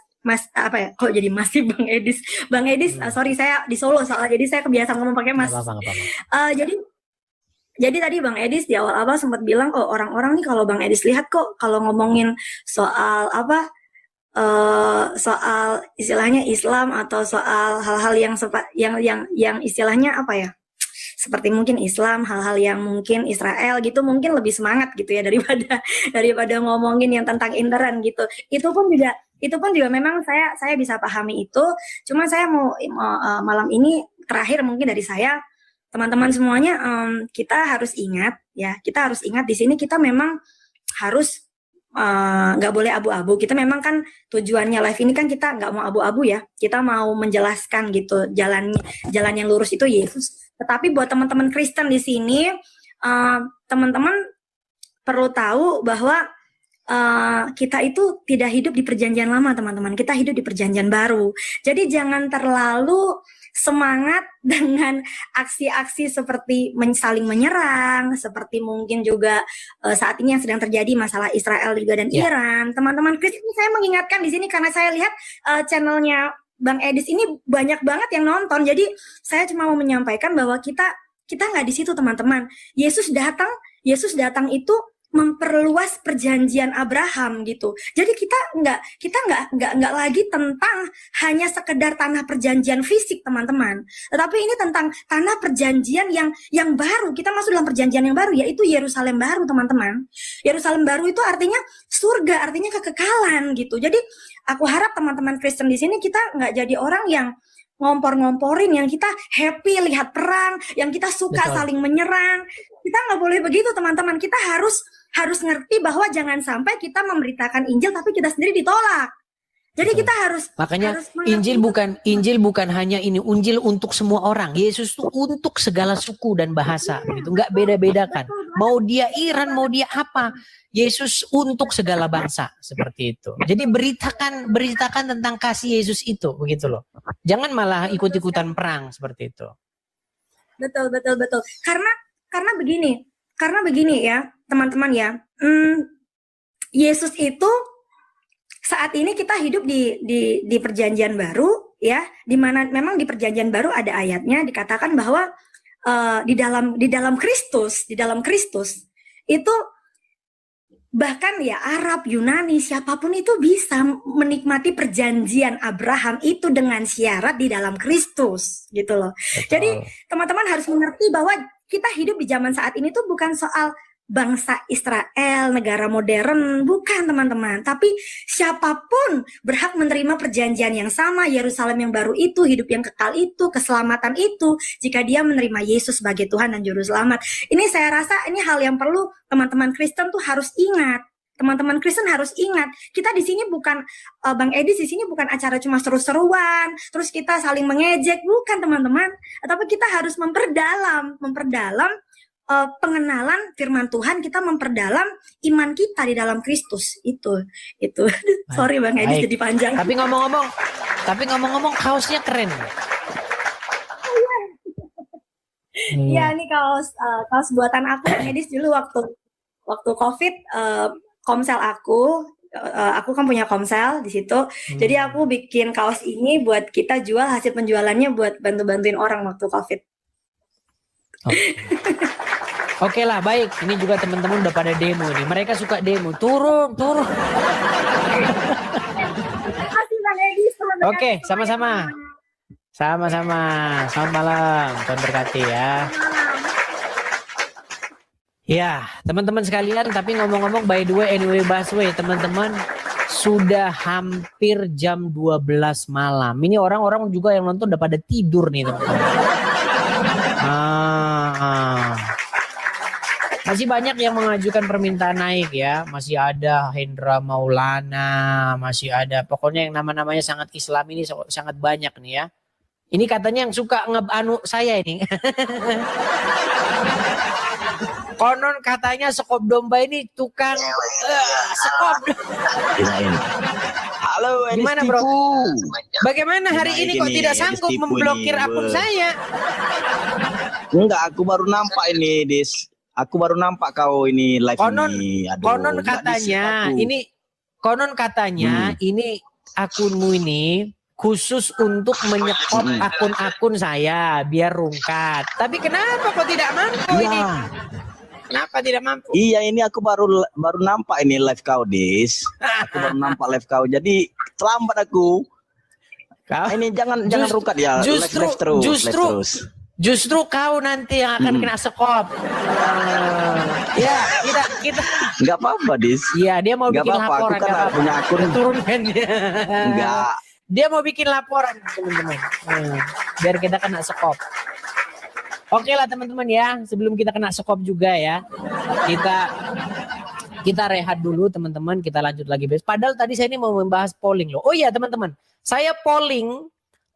apa ya, kok jadi masih Bang Edis, sorry, saya di Solo soalnya, jadi saya kebiasaan ngomong pakai Mas. Gak apa-apa. Jadi tadi Bang Edis di awal-awal sempat bilang, oh orang-orang nih kalau Bang Edis lihat kok kalau ngomongin soal soal istilahnya Islam atau soal hal-hal yang istilahnya apa ya, seperti mungkin Islam, hal-hal yang mungkin Israel gitu, mungkin lebih semangat gitu ya daripada ngomongin yang tentang intern gitu. Itu pun juga memang saya bisa pahami itu. Cuma saya mau malam ini terakhir mungkin dari saya, teman-teman semuanya, kita harus ingat di sini kita memang harus nggak boleh abu-abu. Kita memang kan tujuannya live ini kan kita nggak mau abu-abu ya. Kita mau menjelaskan gitu jalan yang lurus itu Yesus. Tetapi buat teman-teman Kristen di sini, teman-teman perlu tahu bahwa kita itu tidak hidup di perjanjian lama, teman-teman. Kita hidup di perjanjian baru. Jadi jangan terlalu semangat dengan aksi-aksi seperti saling menyerang, seperti mungkin juga saat ini yang sedang terjadi masalah Israel juga dan Iran. Teman-teman Kristen, saya mengingatkan di sini karena saya lihat channelnya Bang Edis ini banyak banget yang nonton. Jadi saya cuma mau menyampaikan bahwa kita nggak di situ, teman-teman. Yesus datang itu memperluas perjanjian Abraham gitu. Jadi kita nggak lagi tentang hanya sekedar tanah perjanjian fisik, teman-teman. Tetapi ini tentang tanah perjanjian yang baru. Kita masuk dalam perjanjian yang baru, yaitu Yerusalem baru, teman-teman. Yerusalem baru itu artinya surga, artinya kekekalan gitu. Jadi aku harap teman-teman Kristen di sini kita nggak jadi orang yang ngompor-ngomporin, yang kita happy lihat perang, yang kita suka saling menyerang. Kita nggak boleh begitu, teman-teman. Kita harus ngerti bahwa jangan sampai kita memberitakan Injil tapi kita sendiri ditolak. Jadi kita harus Injil bukan hanya ini, Injil untuk semua orang. Yesus itu untuk segala suku dan bahasa, begitu. Nggak beda-bedakan. Mau dia Iran, mau dia apa, Yesus untuk segala bangsa, seperti itu. Jadi beritakan tentang kasih Yesus itu, begitu loh. Jangan malah ikut-ikutan perang seperti itu. Betul. Karena begini ya, teman-teman ya. Yesus itu saat ini kita hidup di perjanjian baru ya, di mana memang di perjanjian baru ada ayatnya dikatakan bahwa di dalam Kristus itu bahkan ya Arab, Yunani, siapapun itu bisa menikmati perjanjian Abraham itu dengan syarat di dalam Kristus gitu loh. Betul. Jadi teman-teman harus mengerti bahwa kita hidup di zaman saat ini tuh bukan soal bangsa Israel, negara modern, bukan, teman-teman. Tapi siapapun berhak menerima perjanjian yang sama, Yerusalem yang baru itu, hidup yang kekal itu, keselamatan itu, jika dia menerima Yesus sebagai Tuhan dan Juru Selamat. Ini saya rasa ini hal yang perlu teman-teman Kristen tuh harus ingat. Teman-teman Kristen harus ingat, kita di sini bukan Bang Edis di sini bukan acara cuma seru-seruan, terus kita saling mengejek, bukan, teman-teman. Tapi kita harus memperdalam pengenalan firman Tuhan, kita memperdalam iman kita di dalam Kristus itu. Sorry Bang Edis jadi panjang. Tapi ngomong-ngomong kaosnya keren. Iya, ini kaos buatan aku medis dulu waktu COVID, komsel aku kan punya komsel di situ. Jadi aku bikin kaos ini buat kita jual, hasil penjualannya buat bantu-bantuin orang waktu COVID. Oke lah, baik. Ini juga teman-teman udah pada demo nih. Mereka suka demo. Turun. Terima kasih Bang Edi. Oke, sama-sama. Sama-sama. Selamat malam. Tuhan berkati ya. Ya, teman-teman sekalian, tapi ngomong-ngomong by the way, anyway Busway, teman-teman, sudah hampir jam 12 malam. Ini orang-orang juga yang nonton udah pada tidur nih, teman-teman. Masih banyak yang mengajukan permintaan naik ya. Masih ada Hendra Maulana, masih ada. Pokoknya yang nama-namanya sangat Islam ini sangat banyak nih ya. Ini katanya yang suka ngebanu saya ini. Konon katanya sekop domba ini tukang sekop. Halo, gimana bro? Bagaimana hari ini kok tidak sanggup memblokir akun saya? Enggak, aku baru nampak ini, Dis. Aku baru nampak kau ini live ini. Aduh, konon katanya ini akunmu ini khusus untuk menyekop akun-akun saya biar rungkat. Tapi kenapa kok tidak mampu ini? Kenapa tidak mampu? Iya, ini aku baru nampak ini live kau, Dis. Aku baru nampak live kau. Jadi terlambat aku. Ini jangan rungkat ya. Justru kau nanti yang akan kena sekop. Ya, kita nggak apa-apa, Dis. Iya, dia mau bikin laporan. Aku kan punya akun. Turunkan dia. Enggak. Dia mau bikin laporan, teman-teman. Biar kita kena sekop. Oke lah teman-teman ya, sebelum kita kena sekop juga ya. Kita rehat dulu teman-teman, kita lanjut lagi besok. Padahal tadi saya ini mau membahas polling loh. Oh iya teman-teman, saya polling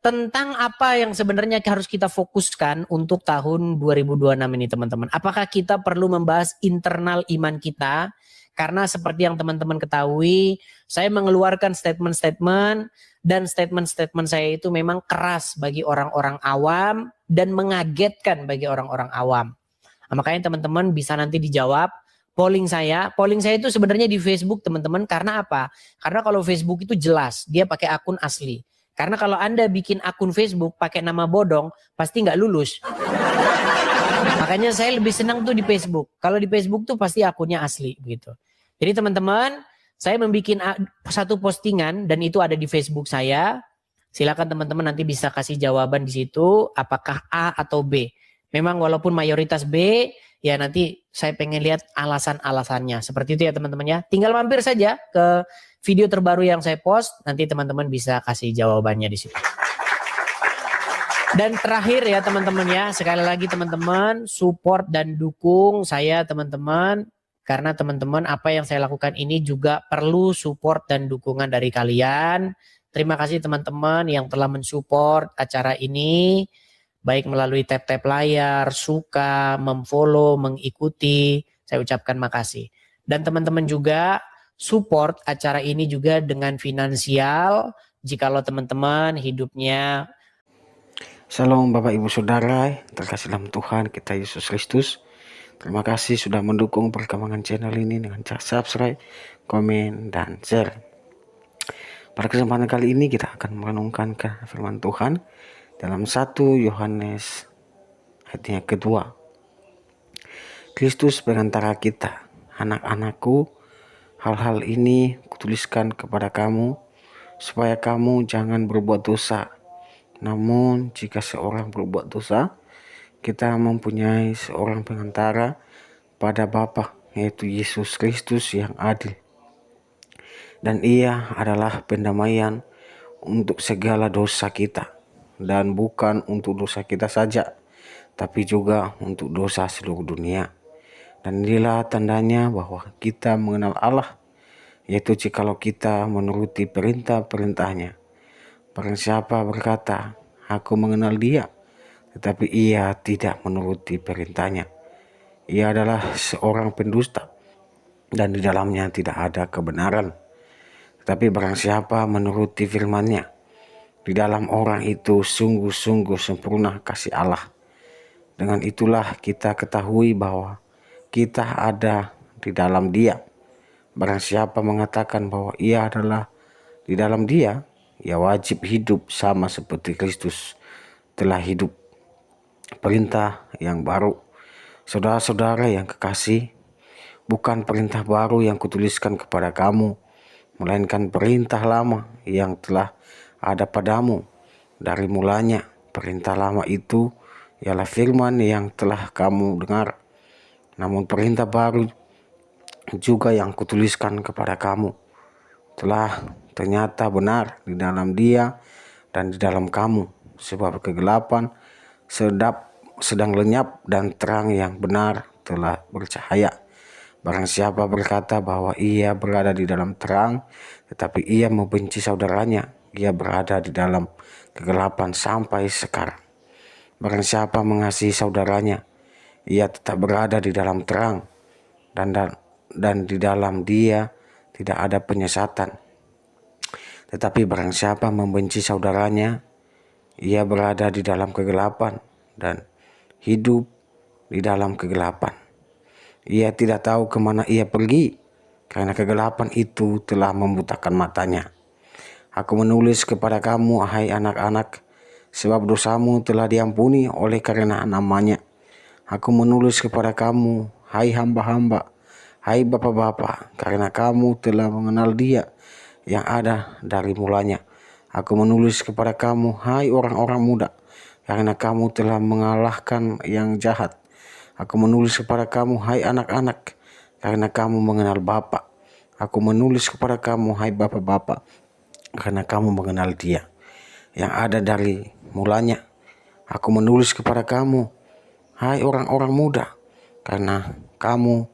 tentang apa yang sebenarnya harus kita fokuskan untuk tahun 2026 ini teman-teman. Apakah kita perlu membahas internal iman kita? Karena seperti yang teman-teman ketahui, saya mengeluarkan statement-statement dan statement-statement saya itu memang keras bagi orang-orang awam dan mengagetkan bagi orang-orang awam. Nah, makanya teman-teman bisa nanti dijawab polling saya. Polling saya itu sebenarnya di Facebook teman-teman. Karena apa? Karena kalau Facebook itu jelas, dia pakai akun asli. Karena kalau Anda bikin akun Facebook pakai nama bodong, pasti nggak lulus. Makanya saya lebih senang tuh di Facebook. Kalau di Facebook tuh pasti akunnya asli begitu. Jadi teman-teman, saya membuat satu postingan dan itu ada di Facebook saya. Silakan teman-teman nanti bisa kasih jawaban di situ apakah A atau B. Memang walaupun mayoritas B, ya nanti saya pengen lihat alasan-alasannya. Seperti itu ya teman-teman ya. Tinggal mampir saja ke video terbaru yang saya post, nanti teman-teman bisa kasih jawabannya di situ. Dan terakhir ya teman-teman ya, sekali lagi teman-teman support dan dukung saya teman-teman. Karena teman-teman apa yang saya lakukan ini juga perlu support dan dukungan dari kalian. Terima kasih teman-teman yang telah mensupport acara ini. Baik melalui tap-tap layar, suka, memfollow, mengikuti. Saya ucapkan makasih. Dan teman-teman juga support acara ini juga dengan finansial. Jikalau teman-teman hidupnya. Shalom Bapak Ibu Saudara, terkasih dalam Tuhan kita Yesus Kristus. Terima kasih sudah mendukung perkembangan channel ini dengan cara subscribe, komen, dan share. Pada kesempatan kali ini kita akan merenungkan ke firman Tuhan dalam 1 Yohanes ayatnya kedua. Kristus perantara kita, anak-anakku, hal-hal ini kutuliskan kepada kamu, supaya kamu jangan berbuat dosa. Namun jika seorang berbuat dosa, kita mempunyai seorang pengantara pada Bapa, yaitu Yesus Kristus yang adil. Dan ia adalah pendamaian untuk segala dosa kita. Dan bukan untuk dosa kita saja, tapi juga untuk dosa seluruh dunia. Dan inilah tandanya bahwa kita mengenal Allah, yaitu jikalau kita menuruti perintah-perintahnya. Barang siapa berkata, aku mengenal dia, tetapi ia tidak menuruti perintahnya, ia adalah seorang pendusta, dan di dalamnya tidak ada kebenaran. Tetapi barang siapa menuruti firman-Nya, di dalam orang itu sungguh-sungguh sempurna kasih Allah. Dengan itulah kita ketahui bahwa kita ada di dalam Dia. Barang siapa mengatakan bahwa ia adalah di dalam Dia, ia wajib hidup sama seperti Kristus telah hidup. Perintah yang baru, saudara-saudara yang kekasih, bukan perintah baru yang kutuliskan kepada kamu, melainkan perintah lama yang telah ada padamu dari mulanya. Perintah lama itu ialah firman yang telah kamu dengar. Namun perintah baru juga yang kutuliskan kepada kamu telah ternyata benar di dalam Dia dan di dalam kamu, sebab kegelapan sedang lenyap dan terang yang benar telah bercahaya. Barang siapa berkata bahwa ia berada di dalam terang, tetapi ia membenci saudaranya, ia berada di dalam kegelapan sampai sekarang. Barang siapa mengasihi saudaranya, ia tetap berada di dalam terang, dan di dalam Dia tidak ada penyesatan. Tetapi barang siapa membenci saudaranya, ia berada di dalam kegelapan dan hidup di dalam kegelapan. Ia tidak tahu kemana ia pergi, karena kegelapan itu telah membutakan matanya. Aku menulis kepada kamu, hai anak-anak, sebab dosamu telah diampuni oleh karena namanya. Aku menulis kepada kamu, hai hamba-hamba, hai bapak-bapak, karena kamu telah mengenal Dia yang ada dari mulanya. Aku menulis kepada kamu, hai orang-orang muda, karena kamu telah mengalahkan yang jahat. Aku menulis kepada kamu, hai anak-anak, karena kamu mengenal Bapa. Aku menulis kepada kamu, hai bapak-bapak, karena kamu mengenal Dia yang ada dari mulanya. Aku menulis kepada kamu, hai orang-orang muda, karena kamu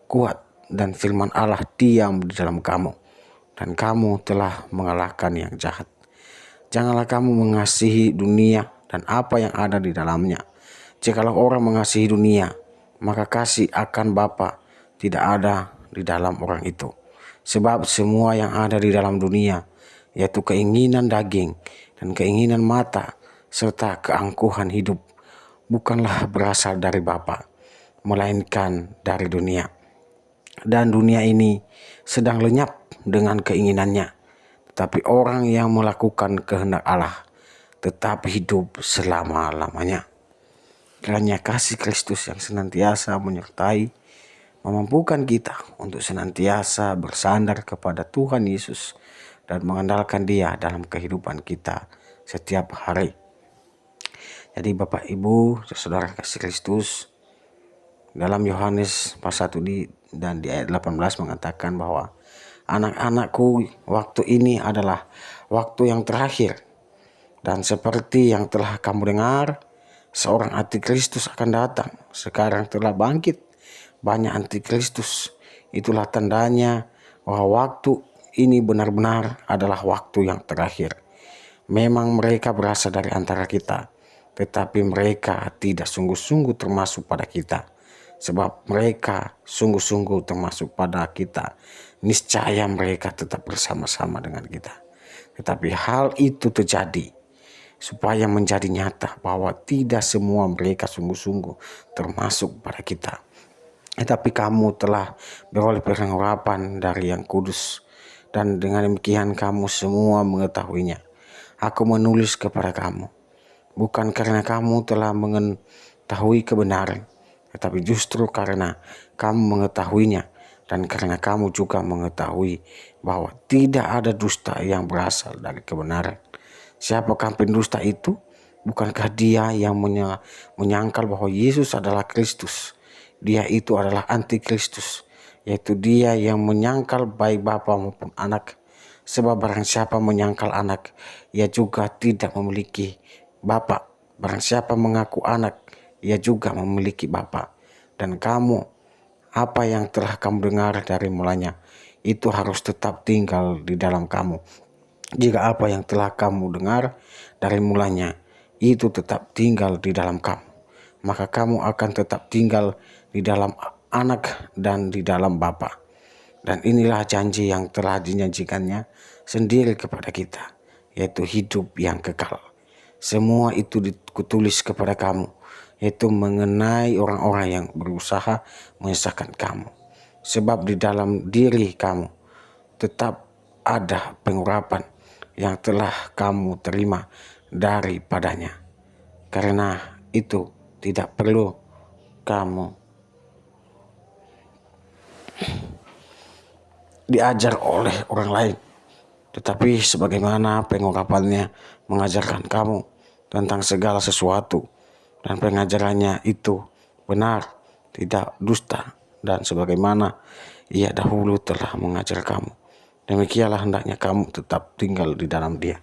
kuat dan firman Allah diam di dalam kamu, dan kamu telah mengalahkan yang jahat. Janganlah kamu mengasihi dunia dan apa yang ada di dalamnya. Jikalau orang mengasihi dunia, maka kasih akan Bapa tidak ada di dalam orang itu. Sebab semua yang ada di dalam dunia, yaitu keinginan daging dan keinginan mata serta keangkuhan hidup, bukanlah berasal dari Bapa, melainkan dari dunia. Dan dunia ini sedang lenyap dengan keinginannya, tetapi orang yang melakukan kehendak Allah tetap hidup selama-lamanya. Kiranya kasih Kristus yang senantiasa menyertai, memampukan kita untuk senantiasa bersandar kepada Tuhan Yesus dan mengandalkan Dia dalam kehidupan kita setiap hari. Jadi Bapak Ibu, saudara kasih Kristus, dalam Yohanes pasal 1 dan di ayat 18 mengatakan bahwa anak-anakku, waktu ini adalah waktu yang terakhir. Dan seperti yang telah kamu dengar, seorang antikristus akan datang. Sekarang telah bangkit banyak antikristus. Itulah tandanya bahwa waktu ini benar-benar adalah waktu yang terakhir. Memang mereka berasal dari antara kita, tetapi mereka tidak sungguh-sungguh termasuk pada kita. Sebab mereka sungguh-sungguh termasuk pada kita, niscaya mereka tetap bersama-sama dengan kita. Tetapi hal itu terjadi supaya menjadi nyata bahwa tidak semua mereka sungguh-sungguh termasuk pada kita. Tetapi kamu telah beroleh pengharapan dari Yang Kudus, dan dengan demikian kamu semua mengetahuinya. Aku menulis kepada kamu, bukan karena kamu telah mengetahui kebenaran, tetapi justru karena kamu mengetahuinya, dan karena kamu juga mengetahui bahwa tidak ada dusta yang berasal dari kebenaran. Siapakah pendusta itu? Bukankah dia yang menyangkal bahwa Yesus adalah Kristus? Dia itu adalah antikristus, yaitu dia yang menyangkal baik Bapa maupun Anak. Sebab barang siapa menyangkal Anak, ia juga tidak memiliki Bapa. Barang siapa mengaku Anak, ia juga memiliki Bapa. Dan kamu, apa yang telah kamu dengar dari mulanya, itu harus tetap tinggal di dalam kamu. Jika apa yang telah kamu dengar dari mulanya itu tetap tinggal di dalam kamu, maka kamu akan tetap tinggal di dalam Anak dan di dalam Bapa. Dan inilah janji yang telah dijanjikannya sendiri kepada kita, yaitu hidup yang kekal. Semua itu ditulis kepada kamu yaitu mengenai orang-orang yang berusaha menyesatkan kamu. Sebab di dalam diri kamu tetap ada pengurapan yang telah kamu terima daripadanya. Karena itu tidak perlu kamu diajar oleh orang lain, tetapi sebagaimana pengungkapannya mengajarkan kamu tentang segala sesuatu, dan pengajarannya itu benar, tidak dusta, dan sebagaimana ia dahulu telah mengajar kamu, demikianlah hendaknya kamu tetap tinggal di dalam dia.